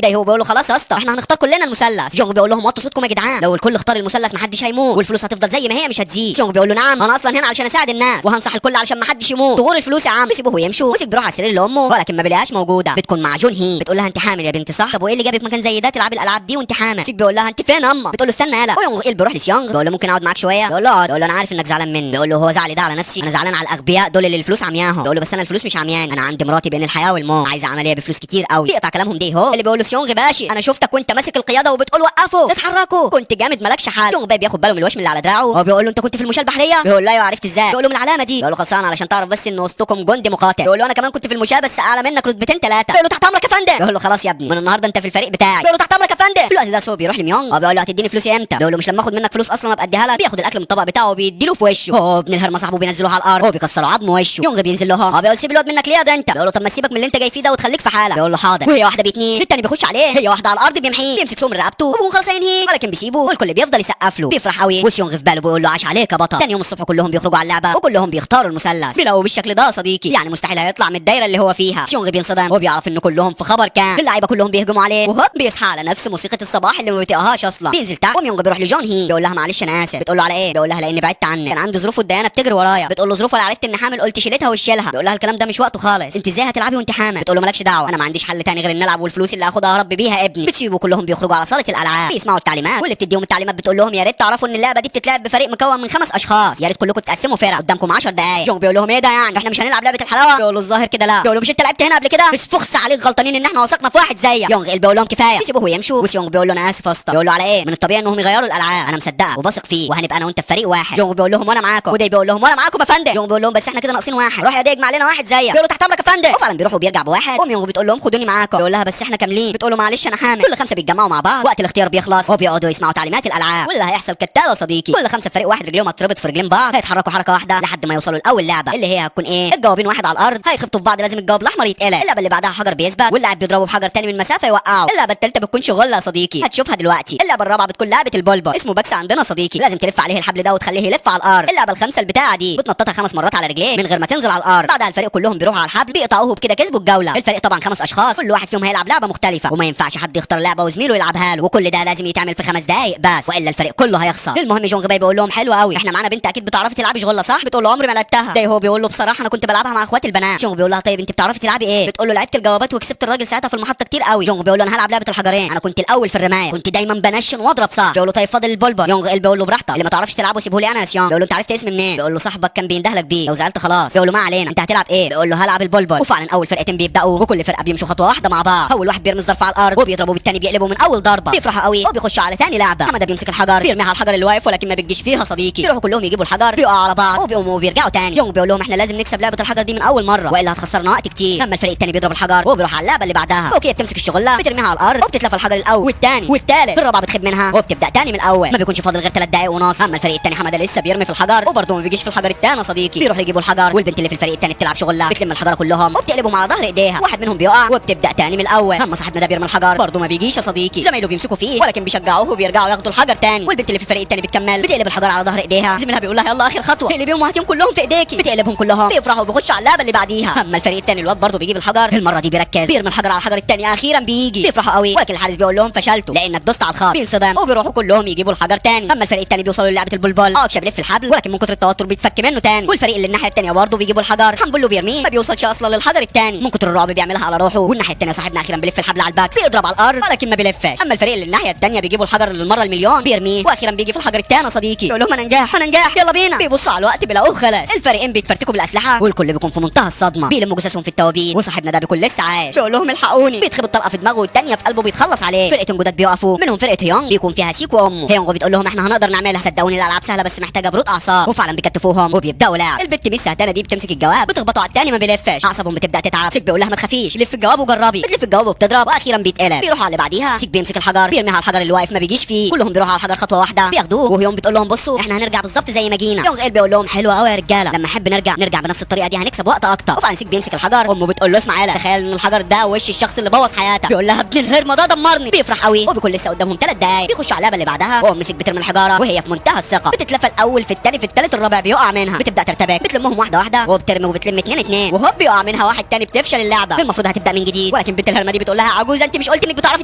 ده هو بيقول له خلاص يا اسطى احنا هنختار كلنا المثلث. يونغ بيقول لهم وطوا صوتكم يا جدعان، لو الكل اختار المثلث محدش هيموت والفلوس هتفضل زي ما هي مش هتزيد. يونغ بيقول له نعم انا اصلا هنا علشان اساعد الناس وهنصح الكل علشان محدش يموت. تغور الفلوس يا عم. بيسيبوه يمشوا وسيب بيروح على السرير لامه ولكن ما بيلاقيهاش موجوده. بتكون مع جون هي. بتقول لها انت حامل يا بنتي صح؟ طب وايه اللي جابك مكان زي ده تلعبي الالعاب دي وانت حامل؟ سيك بيقول لها انت فين اما؟ بتقول له استنى يالا. ويونغ إل بيروح لسيونغ بيقول له ممكن اقعد معاك شويه؟ بيقول له اقعد. بيقول له انا عارف انك زعلان مني. بيقول له هو زعلي ده على نفسي؟ انا زعلان على الاغبياء دول اللي الفلوس عمياهم. بيقول له بس انا الفلوس مش عمياني، انا عندي مراتي بين الحياه والموت عايزه عمليه بفلوس كتير قوي. يقطع كلامهم دي هو اللي بيقول له سيونغ باشي انا شفتك وانت ماسك القياده وبتقول وقفوا اتحركوا، كنت جامد مالكش حل. يونغ بقى بياخد باله من الوشم اللي على دراعه. هو بيقول له انت كنت في المشاه البحريه؟ بيقول له ايوه عرفت ازاي؟ بيقول له من العلامه دي. بيقول له خلصان علشان تعرف بس ان وسطكم جندي مقاتل. بيقول له انا كمان كنت في المشاه بس اعلى منك رتبتين ثلاثه. بيقول له تحت امرك يا فندم. بيقول له خلاص يا ابني من النهارده انت في الفريق بتاعي. بيقول له تحت امرك يا فندم. في الوقت ده سو بيروح لميونغ وبيقول له هتديني فلوسي امتى؟ بيقول له مش لما اخد منك فلوس اصلا ابقى اديها لك. بياخد الاكل من الطبق بتاعه وبيديله في وشه. هو ابن الهرمه صاحبه بينزلوه على الارض. هو بيكسروا عظم وشه. يونغ بينزل له هو بيقول سيب الواد منك ليه ده انت؟ بيقول له طب ما سيبك من اللي انت جاي فيه ده وتخليك في حالك. بيقول له حاضر. وهي واحده باتنين التاني بيخش عليه، هي واحده على الارض بيمحيه بيمسك سوم من رقبته وبيقوم خلاص هينهيه ولكن بيسيبه والكل بيفضل يسقف له. بيفرح قوي وسيونغ في باله بيقول له عاش عليك يا بطل. تاني يوم الصبح كلهم بيخرجوا على اللعبه وكلهم بيختاروا المثلث. بيلاقوا بالشكل ده يا صديقي يعني مستحيل هيطلع من الدايره اللي هو فيها. سيونغ بينصدم وبيعرف ان كلهم في خبر كان اللعيبه كلهم بيهجموا عليه وهوب بيصحى على نفس موسيقى الصباح اللي ما بيطيقهاش اصلا. بينزل تحت ويونغ بيروح لجون هي بيقول لها معلش انا اسف. بتقول له على ايه؟ بيقول لها لاني بعدت عنك كان عندي ظروف والديانه بتجري ورايا. بتقول له ظروف ولا عرفت ان حامل قلت شيلتها وشيلها. بيقول لها الكلام ده مش وقته خالص، انت ازاي هتلعبي وانت حامل؟ بتقول له مالكش دعوه انا ما عنديش حل تاني غير ان العب والفلوس اللي هاخدها اربي بيها ابني. بتسيبوا كلهم بيخرجوا على صاله الالعاب بيسمعوا التعليمات واللي بتديهم التعليمات بتقول لهم يا ريت تعرفوا ان اللعبه دي بتتلعب بفريق مكون من 5 اشخاص، يا ريت كلكم تقسموا فرق قدامكم 10 دقائق. جونغ بيقول لهم ايه ده يعني احنا مش هنلعب لعبه الحلاوه؟ بيقول له الظاهر كده لا. بيقول له مش انت لعبت هنا قبل كده؟ بس فخس عليك غلطانين ان احنا وثقنا في واحد زيك. يونغ إل بيقول لهم كفايه بيسيبوه ويمشوا وسيونغ بيقول له انا اسف يا اسطى. بيقول له على ايه؟ من الطبيعي انهم يغيروا الالعاب انا مصدقك وبثق فيه وهنبقى انا وانت في فريق واحد. جونغ بيقول لهم وانا معاكم وداي بيقول لهم وانا معاكم يا فندم. جونغ بيقول لهم بس احنا كده ناقصين واحد، روح يا ديج معلنا واحد زيك. بيقول له تحت امرك يا فندم. وفعلا بيروح وبيرجع بواحد. يونغ بتقول لهم خدوني معاكم. بيقول لها بس احنا كاملين. بتقول له معلش انا حامل. كل 5 بيتجمعوا مع بعض وقت الاختيار بيخلص وبيقعدوا يسمعوا تعليمات الالعاب واللي هيحصل كالتالي يا صديقي. كل 5 فريق واحد رجليهم هتربط في رجلين بعض هيتحركوا حركه واحده لحد ما يوصلوا لاول لعبه اللي هي هتكون ايه؟ الجوابين واحد على الارض هيخبطوا في بعض لازم الجواب الاحمر يتقلع. اللعبه اللي بعدها حجر بيثبت واللاعب بيضربه بحجر تاني من مسافه يوقعه. اللعبه الثالثه بتكون شغله يا صديقي هتشوفها دلوقتي. اللعبه الرابعه بتكون لعبه البلبل اسمه بكس عندنا صديقي لازم تلف عليه الحبل ده وتخليه يلف على الارض. اللعبه الخامسه البتاعه دي بتنططها 5 مرات على رجليه من غير ما تنزل على الارض. بعدها الفريق كلهم بيروحوا على الحبل بيقطعوه بكده كسبوا الجوله. الفريق طبعا 5 اشخاص كل واحد فيهم هيلعب لعبه مختلفه وما ينفعش حد يختار لعبه وزميله يلعبها له وكل ده لازم يتعمل في 5 دقائق بس والا الفريق كله هيخسر. المهم جونغ باي بيقول لهم حلو قوي احنا معانا بنت اكيد بتعرفي تلعبي شغله صح؟ بتقول له عمري ما لعبتها. ده هو بيقول له بصراحه انا كنت بلعبها مع اخواتي البنات. جونغ بيقول لها طيب انت بتعرفي تلعبي ايه؟ بتقول له لعبت الجوابات وكسبت الراجل ساعتها في المحطه كتير قوي. جونغ بيقول له انا هلعب لعبه الحجرين انا كنت الاول في الرمايه كنت دايما بنشن واضرب صح. بيقول له طيب فاضل البلبل. يونغ إل بيقول له براحتك اللي ما تعرفش تلعبه سيبه لي انا يا سيون. بيقول له انت عرفت اسمي منين؟ بيقول له صاحبك كان بيندهلك بيه لو زعلت خلاص. بيقول له ما علينا انت هتلعب ايه؟ بيقول له هلعب البلبل. وفعلا اول فرقتين بيبداوا وكل فرقه بيمشوا خطوه واحده مع بعض. اول واحد بيرمي الظرف على الارض وبيضربه بالتاني بيقلبه من اول ضربه بيفرحوا قوي وبيخشوا على ثاني لعبه. حماده بيمسك الحجر بيرميها على الحجر اللي واقف ولكن ما بتجيش فيها صديقي. بيروحوا كلهم يجيبوا الحجر بيقعوا على بعض وبيقوموا وبيرجعوا تاني. يونغ بيقول لهم احنا لازم نكسب لعبه الحجر دي من اول مره والا هتخسرنا وقت كتير. لما الفريق الثاني بيضرب الحجر وبيروح على اللعبه اللي بعدها اوكي بتمسك الشغله بترميها على الارض وبتتلف الحجر الاول والثاني والثالث الرابعه بتخب منها وبتبدا تاني من الاول. ما بيكونش فاضل غير 3 دقائق ونص. اما الفريق الثاني حماده لسه بيرمي في الحجر وبرضه ما بيجيش في الحجر الثاني صديقي. بيروحوا يجيبوا الحجر والبنت اللي في الفريق الثاني بتلعب شغله بتلم الحجر كلهم وبتقلبهم على ظهر ايديها. واحد منهم بيقع وبتبدا تاني من الاول. اما صاحبنا ده بيرمي الحجر برضه ما بيجيش يا صديقي. زمايله بيمسكوا فيه ولكن بيشجعوه وبيرجعوا ياخدوا الحجر تاني. والبنت اللي في الفريق الثاني بتكمل بتقلب الحجر على ظهر ايديها. زميلها بيقول لها يلا اخر خطوه اقلبيهم وهاتيهم كلهم في ايديكي. بتقلبهم كلهم بيفرحوا وبيخشوا على اللعبه اللي بعديها. اما الفريق الثاني الواد برضه بيجيب الحجر المره دي بيركز بيرمي الحجر على الحجر الثاني اخيرا بيجي. بيفرحوا قوي ولكن الحارس بيقول لهم فشلتوا لانك دوست على الخط. بينصدم وبيروحوا كلهم يجيبوا الحجر تاني. اما الفريق الثاني بيوصلوا للعبه البلبل اكشن بيلف الحبل ولكن من كتر التوتر بيتفك منه تاني. والفريق اللي الناحيه الثانيه برضه بيجيبوا الحجر حنبله بيرميه ما بيوصلش اصلا للحجر الثاني من كتر الرعب بيعملها على روحه. والناحيه الثانيه صاحبنا اخيرا بيلف الحبل على الباك بيضرب على الارض ولكن ما بيلفش. اما الفريق اللي الناحيه الثانيه بيجيبوا الحجر للمره المليون بيرميه واخيرا بيجي في الحجر الثاني صديقي. يقول لهم انا نجاح انا نجاح يلا بينا. بيبصوا على الوقت بيلاقوه خلاص. الفريقين بيتفرتكوا بالاسلحه والكل بيكون في منتهى الصدمه. بيلموا جثثهم في التوابيت وصاحبنا ده بيكون لسه عايش. بيقول لهم الحقوني. بيتخبط طلقه في دماغه والثانيه في قلبه بيتخلص عليه. فرقتين جداد بيقفوا منهم فرقه هيونغ بيكون فيها سيك وامه. هيونغ بتقول لهم احنا هنقدر نعملها صدقوني الالعاب سهله بس محتاجه برود اعصاب. وفعلا بيكتفوهم وبيبداوا لعب. البت ميس السهتانه دي بتمسك الجواب بتخبطه على الثاني ما بيلفش اعصابهم بتبدا تتعب. سيك بيقول لها ما تخافيش لف الجواب وجربي. بتلف الجواب وبتضرب واخيرا بيتقلب. بيروحوا على اللي بعديها. سيك بيمسك الحجر بيرميها على الحجر اللي واقف ما بيجيش فيه. كلهم بيروحوا على الحجر خطوه واحده بياخدوه وهيونغ بتقول لهم بصوا احنا هنرجع بالظبط زي ما جينا. يونغ إل بيقول لهم حلو قوي يا رجاله لما نحب نرجع بنفس الطريقه دي هنكسب وقت اكتر. وفعلا سيك بيمسك الحجر امه بتقول له اسمع يالا تخيل ان الحجر ده وش الشخص اللي بوظ حياتك. بيقول لها ابن الهرمه ده والله دمرني. بيفرح قوي وبيكون لسه قدامهم 3 دقايق. بيخشوا على اللعبه اللي بعدها وام مسك بترمي الحجاره وهي في منتهى الثقه. بتتلفى الاول في الثاني في الثالث الرابع بيقع منها. بتبدا ترتبك بتلمهم واحده واحده وبترمي وبتلم 2 2 وهوب بيقع منها واحد تاني. بتفشل اللعبه. المفروض هتبدا من جديد ولكن بنت الهرمه دي بتقول لها عجوزه انت مش قلت انك بتعرفي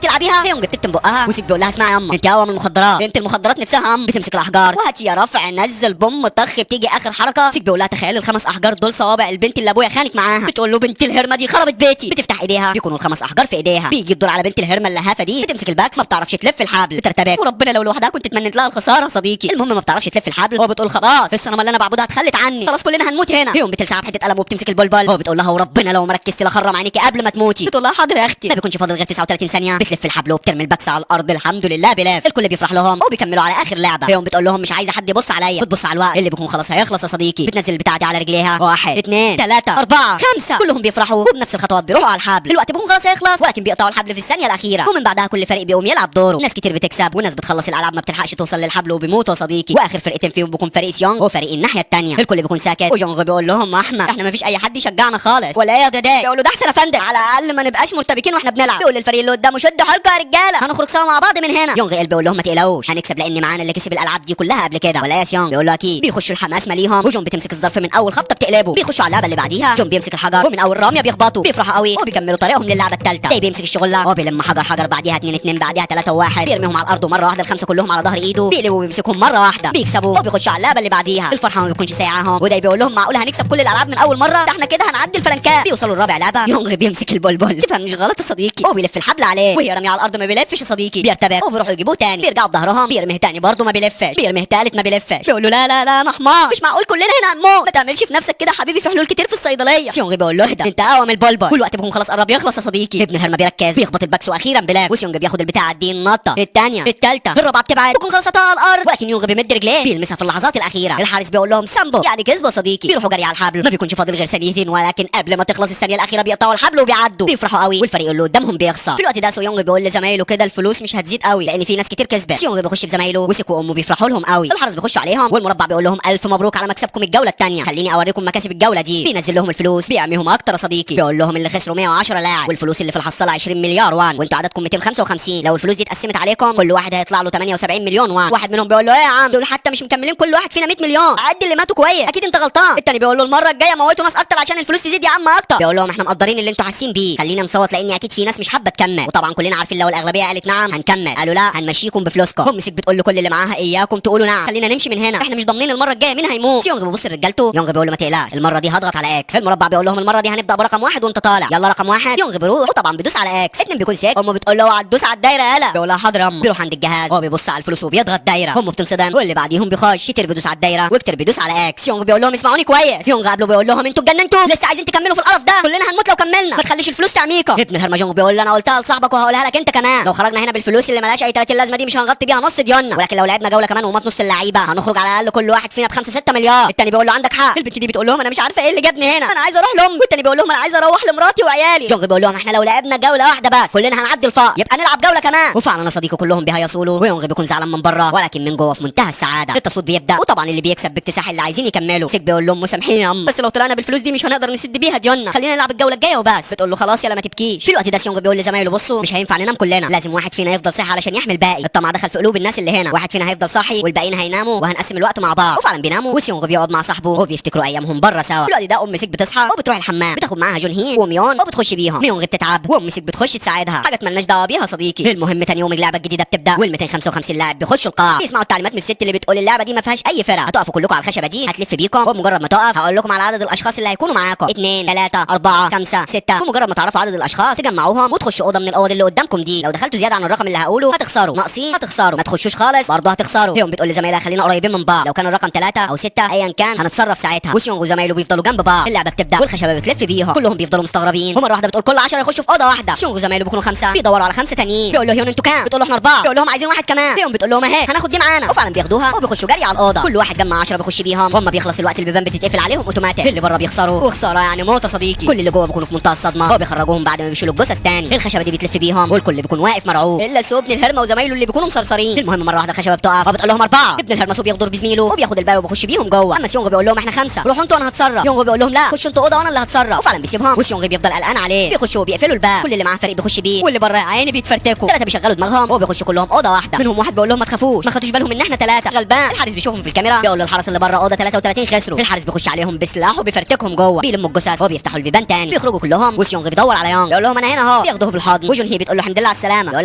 تلعبيها؟ هي بتكتم بقها وسيك بيقول لها اسمعي يا اما انت اقوى من المخدرات. انت المخدرات نفسها بتمسك الاحجار وهاتي يا رفع نزل بوم طخ. بتيجي اخر حركه سيك بيقول لها تخيل ال5 احجار دول صوابع البنت اللي ابويا خانك معاها. بتقول له بنت الهرمه دي خربت بيتي. بتفتح ايديها بيكونوا ال5 احجار في ايديها. بيجي الدور على بنت الهرمه اللهافه دي. بتمسك الباكس ما بتعرفش تلف الحبل. بترتبك وربنا لو لوحدها كنت اتمنيت لها الخساره صديقي. المهم ما بتعرفش تلف الحبل. هو بتقول خلاص الصنم اللي انا بعبدها اتخلت عني خلاص كلنا هنموت هنا. يوم بتلسعها بحته قلم وبتمسك البلبل. هو بتقول لها وربنا لو ما ركزتي لخرم عينيكي قبل ما تموتي. بتقول لها حاضر يا اختي. ما بيكونش فاضل غير 39 ثانيه. بتلف الحبل وبترمي الباكس على الارض. الحمد لله بلاف. الكل بيفرح لهم وبيكملوا على اخر لعبه. يوم بتقول لهم مش عايزه حد يبص عليا. بتبص على الوقت اللي بيكون خلاص هيخلص يا صديقي. بتنزل البتاعه دي على رجليها 1 2 3 4 5 كلهم بيفرحوا وبنفس الخطوات بيروحوا على الحبل. الوقت بيكون خلاص هيخلص ولكن بيقطعوا الحبل في الثانيه الاخيره ومن بعدها كل فريق بيقوم يلعب دوره. ناس كتير بتكسب وناس بتخلص الالعاب ما بتلحقش توصل للحبل وبيموتوا يا صديقي. واخر فرقتين فيهم بيكون فريق سيونغ وفريق الناحيه الثانيه. الكل بيكون ساكت وجونغ بيقول لهم احنا ما فيش اي حد يشجعنا خالص ولا ايه يا دادا. بيقولوا ده احسن يا فندم على الاقل ما نبقاش مرتبكين واحنا بنلعب. بيقول للفريق اللي قدامه شدوا حيلكم يا رجاله هنخرج سوا مع بعض من هنا. يونغ بيقول لهم ما تقلقوش هنكسب لان معانا اللي كسب الالعاب دي كلها قبل كده ولا يا سيونغ. بيقول له اكيد. بيخشوا الحماس ماليهم وجون بتمسك الظرف من اول خبطه بتقلبه. بيخشوا على اللعبه اللي بعديها. جون بيمسك الحجر ومن اول رميه بيخبطوا. بيفرحوا قوي وبيكملوا طريقهم للعبه الثالثه. تلاقيه بيمسك الشغله وبيلم حجر بعديها 2 2 بعديها 3 1 بيرميهم على الارض ومره واحده ال5 كلهم على ظهر ايده. بيقلبوا وبيمسكهم مره واحده. بيكسبوا وبيخشوا على اللعبه اللي بعديها. الفرحه ما بيكونش سايعاهم وده بيقول لهم معقول هنكسب كل الالعاب من اول مره؟ ده احنا كده هنعدي الفلنكات. بيوصلوا لرابع لعبه. يونغ بيمسك البلبل. تفهمنيش غلط يا صديقي. هو بيلف الحبل عليه وهي رميه على الارض ما بيلفش يا صديقي. بيرتبك وبيروحوا يجيبوه تاني. بيرجعوا بظهرهم. بيرميه تاني برضه ما بيلفش. بيرميه تالت ما بيلفش. بيقول له لا لا لا انا حمار مش معقول كلنا هنا هنموت. ما تعملش في نفسك كده حبيبي في حلول كتير في الصيدليه. سيونغ بيقول له اهدى انت اقوى من البلبل والوقت بيكون خلاص قرب يخلص يا صديقي. ابن الهرمه بيركز بيخبط الباكس واخيرا بلاف. وسيونغ بياخد البتاعه دي النطه الثانيه الثالثه الرابعه بتبعد بيكون خلاص على الارض ولكن يونغ بيمد رجليه بيلمسها في اللحظات الاخيره. الحارس بيقول لهم سامبو يعني كسبوا يا صديقي. بيروحوا جري على الحبل. ما بيكونش فاضل غير ثانيتين ولكن قبل ما تخلص الثانيه الاخيره بيقطعوا الحبل وبيعدوا. بيفرحوا قوي والفريق اللي قدامهم بيخسر. في الوقت ده سويونغ بيقول لزمايله كده الفلوس مش هتزيد قوي لان في ناس كتير كسبت. سيونغ بيخش بزمايله وسك وامه بيفرحوا لهم قوي. الحارس بيخش عليهم والمربع بيقول لهم الف مبروك على مكسبكم الجوله الثانيه. خليني اوريكم مكاسب الجوله دي. بينزل لهم الفلوس بيعميهم اكتر يا صديقي. بيقول لهم اللي خسروا 110 لاعب والفلوس اللي في الحصاله 20 مليار وان وانتوا عددكم 255. لو الفلوس دي اتقسمت عليكم كل واحد هيطلع له 78 مليون وان. واحد منهم بيقول له ايه يا عم دول حتى مش مكملين كل واحد فينا 100 مليون. عد اللي ماتوا كويس اكيد انت غلطان. الثاني بيقول له المره الجايه موتوا ناس اكتر عشان الفلوس تزيد يا عم اكتر. بيقول لهم احنا مقدرين اللي انتوا حاسين بيه خلينا نصوت لان اكيد في ناس مش حابه تكمل وطبعا كلنا عارفين لو الاغلبيه قالت نعم هنكمل. قالوا لا هنمشيكم بفلوسكم. هم مسك بتقول له كل اللي معاها اياكم تقولوا نعم خلينا نمشي من هنا احنا مش ضامنين المره الجايه مين هيموت. يونغ بيبص لرجالته. يونغ بيقول له ما تقلقش المره دي هضغط على اكس. المربع بيقول لهم المره دي هنبدا برقم 1 وانت طالع يلا رقم 1. يونغ بيروح وطبعا بيدوس على اكس. 2 بيكون سيك. امه بتقول له اوعى تدوس على الدايره يالا. بيقول لها حاضر يا امه. بيروح عند الجهاز هو بيبص على الفلوس وبيضغط دايره. هم بتنصدم واللي بعديهم بيخش كتير بيدوس على الدايره وكتير بيدوس على اكس. يونغ بيقول لهم اسمعوني كويس. يونغ قبله بيقول لهم انتوا اتجننتوا لسه عايزين تكملوا في القرف ده كلنا هنموت لو كملنا ما تخليش الفلوس تعميكم. ابن الهرمجون بيقول له انا قلتها لصاحبك وهقولها لك انت كمان لو خرجنا هنا بالفلوس اللي ملهاش اي 30 لازمه دي مش هنغطي بيها نص ديوننا ولكن لو لعبنا جوله كمان ومات نص اللعيبه هنخرج على الاقل كل واحد فينا ب 5 6 مليار. التاني بيقول له عندك حق. البنت دي بتقول لهم انا مش عارفه ايه اللي جابني هنا انا عايزه اروح لامي. والتاني بيقول لهم انا عايزه اروح لمراتي وعيالي. جونغ بيقول لهم احنا لو لعبنا جوله واحده بس كلنا هنعدي الفار يبقى نلعب جوله كمان. وفعلا يا صديقي كلهم بيهيصوا له ويونغ بيكون زعلان من بره ولكن من جوه في منتهى السعاده. التصويت بيبدا وطبعا اللي بيكسب باكتساح اللي عايزين يكملوا. سيك بيقول لهم مسامحيني يا ام بس لو طلعنا بالفلوس دي مش هنقدر نسد بيها ديوننا خلينا نلعب الجوله الجايه وبس. بتقول له خلاص يلا ما تبكيش. في الوقت ده سيونغ بيقول لزمايله بصوا مش هينفع ننام كلنا لازم واحد فينا يفضل صاحي علشان يحمي الباقي. الطمع دخل في قلوب الناس اللي هنا. واحد فينا هيفضل صاحي والباقيين هيناموا وهنقسم الوقت مع بعض. وفعلا بيناموا وسيونغ بيقعد مع صاحبه وبيفتكروا ايامهم بره سوا. في الوقت ده ام سيك بتصحى وبتروح الحمام بتاخد معاها جون هي وميون وبتخش بيهم. ميون بتتعب وام سيك بتخش تساعدها حاجه مالناش دعوه بيها صديقي. المهم تاني يوم اللعبه الجديده بتبدا وال 255 لاعب بيخشوا القاعه بيسمعوا التعليمات من الست اللي بتقول اللعبه دي ما فيهاش اي فرق. هتقفوا كلكم على الخشبه دي هتلف بيكم وبمجرد ما تقف هقول لكم على عدد الاشخاص اللي هيكونوا معاكم 2 3 4 5 6. ومجرد ما تعرفوا عدد الاشخاص تجمعوهم وتخشوا اوضه من الاوض اللي قدامكم دي. لو دخلتوا زياده عن الرقم اللي هقوله هتخسروا ناقصين هتخسروا ما تخشوش خالص برضه هتخسروا. يوم بتقول لزمايلها خلينا قريبين من بعض لو كان الرقم 3 أو 6 ايا كان هنتصرف ساعتها. وسيونغ وزمايله بيفضلوا جنب بعض. اللعبه بتبدا والخشبه بتلف بيهم كلهم بيفضلوا مستغربين ومره واحده بتقول كل 10 يخشوا في اوضه واحده. سيونغ وزمايله بيكونوا 5 بيدوروا على 5 تانيين. بيقول له هيون انتوا كام؟ بتقول له احنا 4. بيقول لهم عايزين واحد كمان. هيون بتقول لهم اهي هناخد دي معانا وفعلا بياخدوها وبيخشوا جري على الاوضه. كل واحد جمع 10 بيخش بيهم. هم بيخلص الوقت البيبان بتتقفل عليهم اوتوماتيك. اللي بره بيخسروا وخساره يعني موت يا صديقي. كل اللي جوه بيكونوا في منتهى الصدمه. هو بيخرجوهم بعد ما بيشيلوا الجثث تاني. الخشبه دي بتلف بيهم والكل بيكون واقف مرعوب الا سو ابن الهرمه وزمايله اللي بيكونوا مسرسرين. المهم مره واحده الخشبه بتقف وبتقول لهم 4. ابن الهرمه سو بيغدر بزميله وبياخد الباب وبيخش بيهم جوه. اما سيونغ بيقول لهم احنا 5 روحوا انتوا انا هتصرف. يونغ بيقول لهم لا خشوا انتوا اوضه وانا اللي هتصرف. وفعلا بيسيبهم وسيونغ بيفضل قلقان عليه. بيخشوا وبيقفلوا الباب. كل اللي معاه فريق بيخش بيه واللي بره يا عيني بيتفرتكوا. ثلاثه بيشغلوا دماغهم وبيخشوا كلهم اوضه واحده. منهم واحد بيقول لهم ما تخافوش، ما خدوش بالهم ان احنا ثلاثه. غلبان. الحارس بيشوفهم في الكاميرا بيقول للحرس اللي بره اوضه 33 خسروا. الحارس بيخش عليهم بسلاحه وبيفرتكهم جوه. بيلموا الجثث وبيفتحوا البيبان تاني. بيخرجوا كلهم وسيونغ بيدور على يونغ بيقول لهم انا هنا اهو. بياخدوه بالحضن وجون هي بتقول له الحمد لله على السلامه. بيقول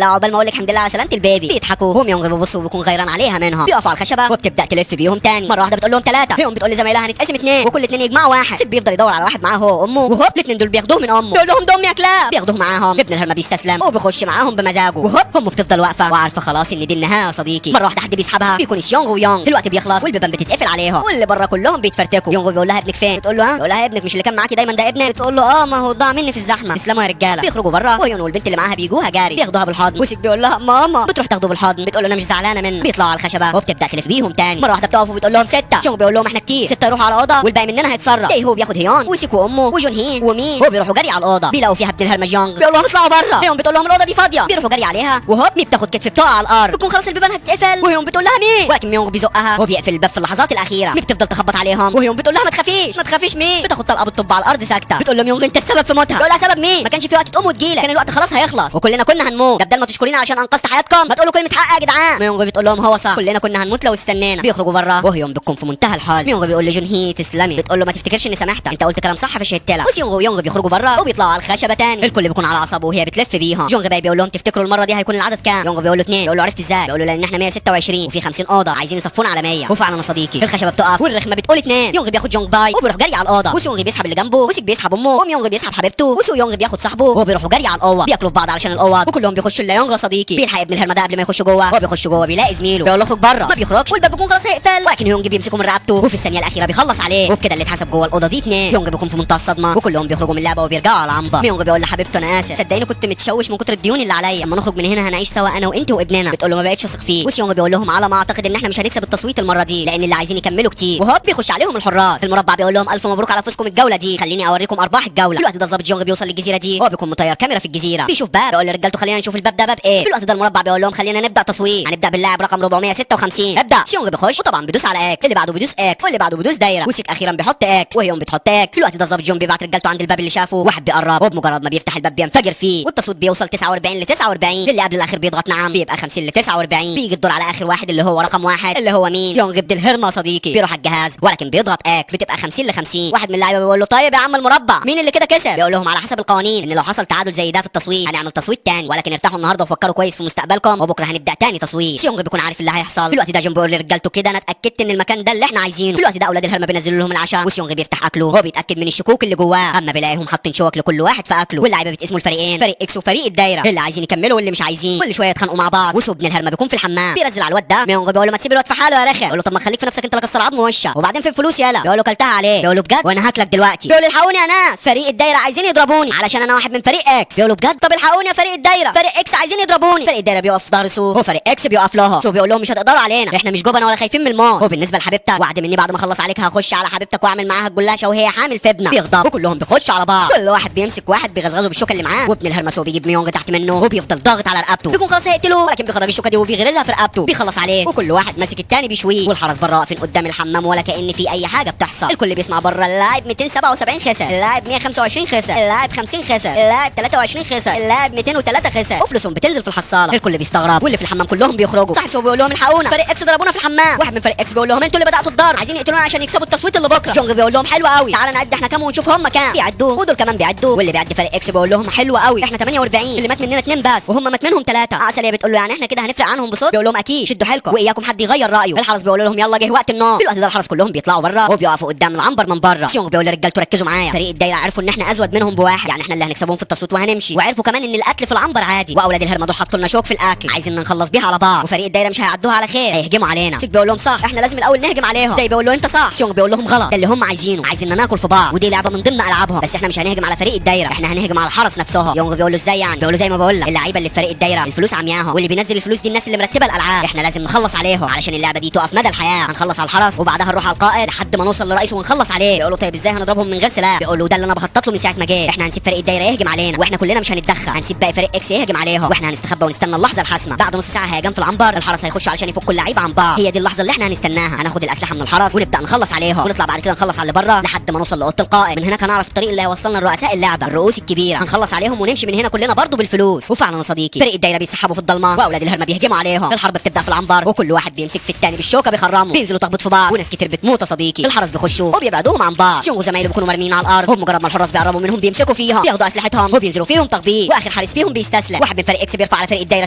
لها عقبال ما اقول لك الحمد لله على سلامه البيبي. بيضحكوا وهم يونغ بيبصوا وبيكون غيران عليها منهم. بيقفوا على الخشبه وبتبدا تلف بيهم تاني. مره واحده بتقول لهم ثلاثه. هيهم بتقول لزمايلها هنتقسم اثنين وكل اثنين يجمعوا واحد. سيب بيفضل يدور على واحد معاه هو وامه وهوب الاثنين دول بياخدوه من امه. بيقول لهم دم يا كلاب. بياخدوه معاهم. ابن الهرمه بيستسلم وبيخش معاهم بمزاجه وهوب هم بتفضل واقفه وعارفه خلاص ان دي النهايه يا صديقي. مره واحده حد بيسحبها بيكون يونغ ويونغ. الوقت بيخلص والبيبان بتتقفل عليهم واللي بره كلهم بيتفرتكوا. يونغ بيقول لها ابنك فين؟ بتقول له ها؟ بيقول لها ابنك مش اللي كان معاكي دايما ده ابنك؟ بتقول له اه ما هو ضاع مني في الزحمه. تسلموا يا رجاله. بيخرجوا بره ويون والبنت اللي معاها بيجوها جاري. بياخدوها بالحضن وسك بيقول لها ماما. بتروح تاخده بالحضن. بتقول له انا مش زعلانه منك. بيطلعوا على الخشبه وبتبدا تلف بيهم تاني. مره واحده بتقف وبتقول لهم سته. يونغ بيقول لهم احنا كتير، سته يروحوا على الاوضه والباقي مننا هيتصرف. ايه هو بياخد هيون وسك وامه وجون هي ومين هو بيروحوا جري على الاوضه. بيلاقوا فيها ابن الهرمه يونغ. بيقول لهم اطلعوا بره. هيون بتقول لهم الاوضه دي فاضيه. بيروحوا جري عليها وهوب بتاخد كتف بتقع على الارض. بتكون خلاص البيبان هتتقفل وهيون بتقول لها مين؟ ولكن يونغ بيزقها وبيقفل الباب في اللحظات الاخيره. بتفضل تخبط عليهم وهيون بتقول لها ما تخافيش ما تخافيش مين؟ بتاخد طلقه بالطب على الارض ساكته. بتقول لهم يونغ انت السبب في موتها. بيقول لها سبب مين؟ ما كانش في وقت تقوم وتجيلك، كان الوقت خلاص هيخلص وكلنا كنا هنموت. بدل ما تشكرينا عشان انقذت حياتكم ما تقولوا كلمه حق يا جدعان. يونغ بتقول لهم هو صح كلنا كنا هنموت لو استنينا. بيخرجوا بره وهيون بتكون في منتهى الحزن. يونغ بيقول لجون هي تسلمي. بتقول له ما تفتكرش اني سامحتك، انت قلت كلام صح فشهدت لك. ويونغ بيخرجوا بره وبيطلعوا على الخشبه تاني. الكل بيكون على اعصابه وهي بتلف بيهم. جونغ بقى بيقول لهم تفتكروا المره دي هيكون العدد كام؟ يونغ بيقول له 2. بيقول له عرفت ازاي؟ بيقول له لان احنا 126 وفي 50 اوضه عايزين يصفونا على 100. وفعلا يا صديقي الخشبه بتقف والرخمه بتقول 2. يونغ بياخد جونغ باي وبيروح جري على الاوضه. وسيونغ بيسحب اللي جنبه وسيك بيسحب امه يونغ بيسحب حبيبته وسو يونغ بياخد صاحبه وبيروحوا جري على الاوض. بياكلوا في بعض علشان الاوض وكلهم بيخشوا الا يونغ يا صديقي. بيلحق ابن الهرمه ده قبل ما يخش جوه. هو بيخش جوه بيلاقي زميله بيقول له اخرج بره. ما بيخرجش والباب بيكون خلاص هيقفل. ولكن يونغ بيمسكه من رقبته وفي الثانيه الاخيره بيخلص عليه وبكده اللي اتحسب جوه الاوضه دي 2. يونغ بيكون في منتهى الصدمه وكلهم بيخرجوا من اللعبه وبيرجعوا على عنبر. يونغ بيقول لحبيبته انا اسف صدقيني كنت متشوش من كتر الديون اللي عليا. اما نخرج من هنا هنعيش سوا انا وانت وابننا. بتقول له ما بقتش اثق فيه. وسيونغ بيقول لهم على ما اعتقد ان احنا مش هنكسب التصويت المره دي لان اللي عايزين يكملوا كتير. وهوب بيخش عليهم الحراس. المربع بيقول لهم الف مبروك على فوزكم الجوله دي، خليني اوريكم ارباح الجوله. في الوقت ده الظابط يونغ بيوصل للجزيره دي. هو بيكون مطير كاميرا في الجزيره. بيشوف باب بيقول لرجالته خلينا نشوف الباب ده باب ايه. في الوقت ده المربع بيقول لهم خلينا نبدا تصويت. هنبدا باللاعب رقم 456. ابدا. سيونغ بيخش وطبعا بيدوس على اكس. اللي بعده بيدوس اكس واللي بعده بيدوس دايره. وسيك اخيرا بيحط اكس وهيون بتحط اكس. في الوقت ده الظابط جون بيبعت رجالته عند الباب اللي شافه. واحد بيقرب وبمجرد ما بيفتح الباب بينفجر فيه والتصويت بيوصل 49 ل 49. اللي قبل الاخر بيضغط نعم بيبقى 50 ل 49. بيجي الدور على اخر واحد اللي هو رقم 1 اللي هو مين؟ يونغ ابن الهرمه صديقي. بيروح على الجهاز ولكن بيضغط اكس بتبقى 50 ل 50. واحد من اللعيبه بيقول له طيب يا عم المربع مين اللي كده كسب؟ بيقول لهم على حسب القوانين ان لو حصل تعادل زي ده في التصويت هنعمل تصويت تاني ولكن ارتاحوا النهارده وفكروا كويس في مستقبلكم وبكره هنبدا تاني تصويت. يونغ بيكون عارف اللي هيحصل. في الوقت ده جون بيقول لرجالته كده انا اتاكدت ان المكان ده اللي احنا عايزينه. في الوقت ده اولاد الهرمه بينزلوا لهم العشاء وسيونغ بيفتح اكله. هو بيتاكد من الشكوك اللي جواه اما بيلاقيهم حاطين شوك لكل واحد في اكله. واللعيبه بيتقسموا الفريقين فريق اكس وفريق الدايره اللي عايزين يكملوا واللي مش عايزين. كل شويه يتخانقوا مع بعض. وسو ابن الهرمه بيكون في الحمام بينزل على الواد ده. يونغ بيقول له ما تسيب الواد في حاله يا رخم. بيقول له طب ما خليك في نفسك انت لك عظم وشك وبعدين في الفلوس يالا. بيقول له كلتها عليه. بيقول له بجد وانا هاكلك دلوقتي. بيقول له الحقوني يا ناس فريق الدايره عايزين يضربوني علشان انا واحد من فريق اكس. بيقول له بجد طب الحقوني يا فريق الدايره فريق اكس عايزين يضربوني. فريق الدايره بيقف في ظهر سو وفريق اكس بيقف لها. سو بيقول لهم مش هتقدروا علينا احنا مش جبنه ولا خايفين من الموت. وبالنسبه لحبيبتك وعد مني بعد ما اخلص عليك هخش على حبيبتك واعمل معاها الجلاشه وهي حامل في ابنها. بيغضب وكلهم بيخشوا على بعض. كل واحد بيمسك واحد بيغزغزه بالشوكه اللي معاه. وابن الهرمه سو بيجيب ميونغ تحت منه وبيفضل ضاغط على رقبته. بيكون خلاص هيقتله ولكن بيخرج الشوكه دي وبيغرزها في رقبته. بيخلص عليه وكل واحد ماسك التاني بيشويه. والحرس بره واقفين قدام الحمام ولا كأن في اي حاجه بتحصل. الكل بيسمع بره اللاعب 277 خسر، اللاعب 125 خسر، اللاعب 50 خسر، اللاعب 23 خسر، اللاعب 203 خسر. وفلوسهم بتنزل في الحصاله. الكل بيستغرب واللي في الحمام كلهم بيخرجوا. صاحب سو بيقول لهم الحقونا فريق اكس ضربونا في الحمام. واحد من فريق اكس بيقول لهم انتوا اللي بداتوا الضرب عايزين يقتلونا عشان يكسبوا التصويت اللي بكره. جونغ بيقول لهم حلو قوي تعالى نعد احنا كام ونشوف هم كام. بيعدوا ودول كمان بيعدوا واللي بيعد فريق اكس بيقول لهم حلو قوي احنا 48 اللي مات مننا 2 بس وهم مات منهم 3. عسليه بتقول له يعني احنا كده هنفرق عنهم بصوت. بيقول لهم اكيد شدوا حيلكم واياكم حد يغير رايه. الحرس بيقول لهم يلا جه وقت النار. في الوقت ده الحرس كلهم بيطلعوا بره وبيقفوا قدام العنبر من بره. سيونغ بيقول لرجالته ركزوا معايا فريق الدايره عرفوا ان احنا ازود منهم بواحد يعني احنا اللي هنكسبهم في التصويت وهنمشي. وعرفوا كمان ان القتل في العنبر عادي. واولاد الهرمه دول حطوا لنا شوك في الاكل عايزين نخلص بيها على بعض. وفريق الدايره مش هيعدوها على خير هيهجموا علينا. سيك بيقول لهم صح احنا لازم الاول نهجم عليهم. داي بيقول له انت صح. سيونغ بيقول لهم غلط ده اللي هم عايزينه عايزين ناكل في بعض ودي لعبه من ضمن العابهم بس احنا مش هنهجم على فريق الدايره احنا هنهجم على الحرس نفسهم. يونغ بيقول له ازاي يعني؟ بيقول له زي ما بقول لك اللعيبه اللي في فريق الدايره الفلوس عمياهم واللي بينزل الفلوس دي الناس اللي مرتبه الالعاب احنا لازم نخلص عليهم علشان اللعبه دي تقف مدى الحياه. هنخلص على الحرس وبعدها نروح على القائد لحد ما نوصل لرئيسه ونخلص عليه. بيقول له طيب ازاي هنضربهم من غير سلاح؟ بيقول له ده اللي انا بخطط له من ساعه ما جه. احنا هنسيب فريق الدايره يهجم علينا واحنا كلنا مش هنتدخل هنسيب باقي فريق اكس يهجم عليهم واحنا هنستخبى ونستنى اللحظه الحاسمه. بعد نص ساعه هيجان في العنبر الحرس هيخشوا علشان يفكوا اللعيبه عن بعض. هي دي اللحظه اللي احنا هنستناها. هناخد الاسلحه من الحرس ونبدا نخلص عليهم ونطلع بعد كده نخلص على اللي بره لحد ما نوصل لاوضه القائد. من هناك هنعرف الطريق اللي هيوصلنا لرؤساء اللعبه الرؤوس الكبيره. هنخلص عليهم ونمشي من هنا كلنا بره برضه بالفلوس. وفعلا يا صديقي فريق الدايره بيتسحبوا في الضلمه واولاد الهرمه بيهجموا عليهم. الحرب بتبدا في العنبر وكل واحد بيمسك في الثاني بالشوكه بيخرموا، بينزلوا تخبط في بعض وناس كتير بتموت يا صديقي. الحرس بيخشوا وبيبعدوهم عن بعض. سيونغ وزمايله بيكونوا مرميين على الارض، هم مجرد ما الحراس بيقربوا منهم بيمسكوا فيها بياخدوا اسلحتهم وبينزلوا فيهم تخبيط، واخر حارس فيهم بيستسلم. واحد من فريق اكس بيرفع على فريق الدايره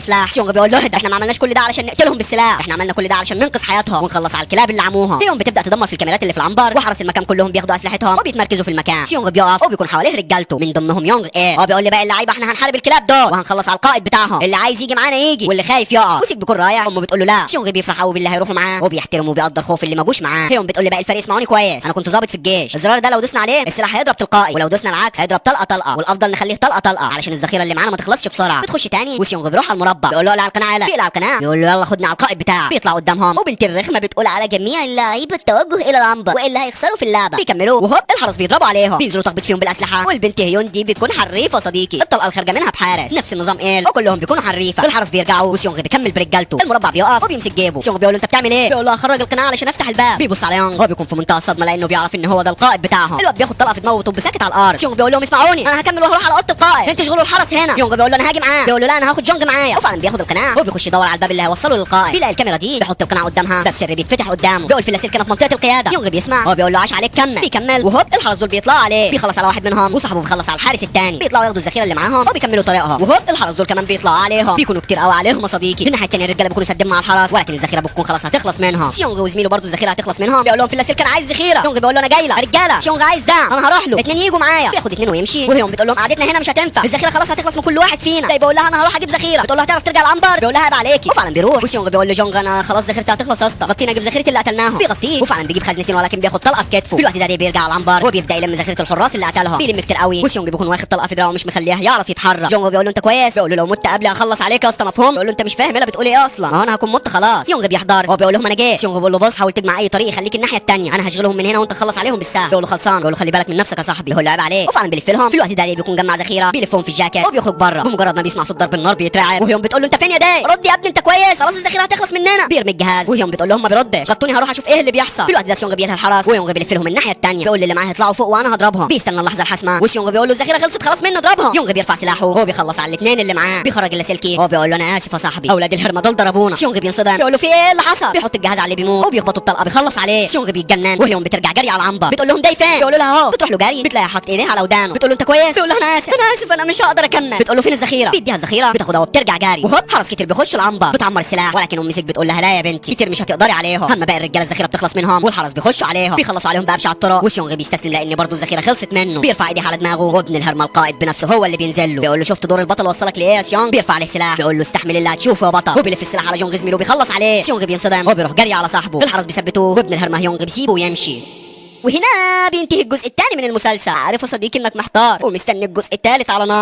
سلاح. سيونغ بيقول له اهدى، احنا ما عملناش كل ده علشان نقتلهم بالسلاح، احنا عملنا كل ده علشان ننقذ حياتهم ونخلص على الكلاب اللي عموها. سيونغ بتبدا تدمر في الكاميرات اللي في العنبر وحرس المكان كلهم بياخدوا اسلحتهم وبيتمركزوا في المكان. سيونغ بيقف وبيكون حواليه رجالته من ضمنهم يونغ هو بيقول لباقي اللعيبه احنا هنحارب الكلاب دول وهنخلص على القائد بتاعهم، اللي عايز يجي معانا يجي واللي خايف يقف. وسيك بيكون رايح، امه بتقول له لا. سيونغ بيفرح قوي باللي هيروحوا معاه وبيحترم وبيقدر خوف اللي ما جوش معاه. هيون بتقول لباقي الفريق اسمعوني كويس، انا كنت ضابط في الجيش، الزرار ده لو دوسنا عليه السلاح هيضرب تلقائي، ولو دوسنا العكس هيضرب طلقه طلقه، والافضل نخليه طلقه طلقه علشان الذخيره اللي معانا ما تخلصش بسرعه. بتخش تاني وسيونغ بيروح على المربع بيقول له على القناع، لا على القناع، بيقول له يلا خدنا على القائد بتاعك. بيطلع قدامهم وبنت الرخمه بتقول على جميع اللعيبه التوجه الى العنبر والا هيخسروا في اللعبه. بيكملوا وهوب الحرس بيضربوا عليهم، بينزلوا تخبط فيهم بالاسلحه. والبنت هيون دي بتكون حريفه صديقي، الطلقه الخارجه منها بحارس نفس النظام وكلهم بيكونوا حريفه. الحرس بيرجعوا وسيونغ بيكمل برجالته. المربع بيقف وبيمسك جيبه. سيونغ بيقول له انت بتعمل ايه؟ بيقول له اخرج القناع علشان افتح الباب. بيبص على يونغ، هو بيكون في منتهى الصدمه لانه بيعرف ان هو ده القائد بتاعهم. الواد بياخد طلقه في دماغه وطب ساكت على الارض. سيونغ بيقول لهم اسمعوني انا هكمل وهروح على اوضه القائد، انتوا اشغلوا الحرس هنا. يونغ بيقول له انا هاجي معاه، بيقول له لا انا هاخد جونج معايا. وفعلا بياخد القناع وبيخش يدور على الباب اللي هيوصله للقائد. بيلاقي الكاميرا دي، بيحط القناع قدامها، باب سري بيتفتح قدامه. بيقول في لاسلكي انا في منطقه القياده. يونغ بيسمع، هو بيقول له عاش عليك كمل. بيكمل وهوب الحرس دول بيطلعوا عليه، بيخلص على واحد منهم وصاحبه بيخلص على الحارس الثاني. بيطلعوا ياخدوا الذخيره اللي معاهم وبيكملوا طريقهم. وهوب الحرس دول كمان بيطلعوا عليهم، بيكونوا كتير قوي عليهم يا صديقي. في الناحيه الثانيه الرجاله بيكونوا سادين مع الحرس ولكن الذخيره بتكون خلاص هتخلص منهم. سيونغ وزميله برضه الذخيره هتخلص منهم. بيقول لهم في اللاسلكي انا عايز ذخيره. يونغ بيقول له انا جاي لك رجاله. سيونغ عايز دعم، انا هروح له، اثنين يجوا معايا. بياخد اثنين ويمشي. وهيون بتقول لهم قعدتنا هنا مش هتنفع، الذخيره خلاص هتخلص من كل واحد فينا. طيب بيقول لها انا هروح اجيب ذخيره. بتقول له هتعرف ترجع العنبر؟ بيقول لها عيب عليكي. وفعلا بيروح. وسيونغ بيقول له جونج انا خلاص ذخيرتي هتخلص يا اسطى، غطينا اجيب ذخيرتي اللي قتلناهم. بيغطيه وفعلا بيجيب خزنتين ولكن بياخد طلقه في كتفه. في الوقت ده بيرجع العنبر وبيبدا يلم ذخيره الحراس اللي قتلهم. بيلم كتير قوي وسيونغ بيكون واخد طلقه في دراعه مش مخليها يعرف يتحرك. جونج بيقول له انت كويس؟ بيقول له لو مت قبل هخلص عليك يا اسطى مفهوم؟ بيقول له انت مش فاهم الا بتقول ايه اصلا، ما هو انا هكون مت خلاص. سيونغ بيحضر، هو بيقول لهم انا جاي. سيونغ بيقول له بص حاول تجمع اي طريق يخليك الناحيه الثانيه، انا هشغلهم من هنا وانت تخلص عليهم بالساعه. بيقول له خلصان. بيقول له خلي بالك من نفسك يا صاحبي. بيقول له عيب عليك. وفعلا بيلف لهم. في الوقت ده بيكون جمع ذخيره، بيلفهم في الجاكيت وبيخرج بره. بمجرد ما بيسمع صوت ضرب النار بيترعب. وهيون بتقول له انت فين يا داي؟ رد يا ابني انت كويس؟ خلاص الذخيره هتخلص مننا. بيرمي الجهاز. وهيون بتقول لهم ما بيردش، غطوني هروح اشوف ايه اللي بيحصل. في الوقت ده سيونغ بينهي الحرس ويونغ بيلف لهم الناحيه الثانيه. بيقول اللي معاه يطلعوا فوق وانا هضربهم. بيستنى اللحظه الحاسمه وسيونغ بيقول له الذخيره خلصت خلاص منه اضربهم. يونغ بيرفع سلاحه وهو بيخلص على الاثنين اللي معاه. بيخرج اللاسلكي وهو بيقول له انا اسف يا صاحبي، اولاد الهرمه دول ضربونا. سيونغ بينصدم بيقول له في ايه اللي حصل؟ بيحط الجهاز على اللي بيموت وبيخبطوا الطلقه بيخلص عليه. سيونغ بيتجنن وهيون بترجع جري على العنبر. بتقول لهم داي فين؟ بيقولوا لها اهو. بتروح له جري بتلاقيها حاطط ايديها على ودانه. بتقول له انت كويس؟ بيقول لها انا اسف انا اسف انا مش هقدر اكمل. بتقول له فين الذخيره؟ بيديها الذخيره بتاخدها وبترجع جري. وهوب حرس كتير بيخش العنبر بتعمر السلاح ولكن ام سيك بتقول لها لا يا بنتي كتير مش هتقدري عليهم. اما باقي الرجاله الذخيره بتخلص منهم والحرس بيخشوا عليهم بيخلصوا عليهم بابشع الطرق. وسيونغ بيستسلم لان برضه الذخيره خلصت منه. بيرفع ايديه على دماغه وابن الهرمه القائد بنفسه هو اللي بينزل له. بيقول له شفت دور البطل وصلك لايه يا سيونغ؟ بيرفع عليه سلاح. بيقول له استحمل اللي هتشوفه يا بطل. وبيلف السلاح على جونغ زميله وبيخلص عليه. سيونغ بينصدم وبيروح جري على صاحبه. الحرس بيثبتوه وابن الهرمه يونغ بيسيبه ويمشي. وهنا بينتهي الجزء الثاني من المسلسل. عارف يا صديقي انك محتار ومستني الجزء الثالث على نار.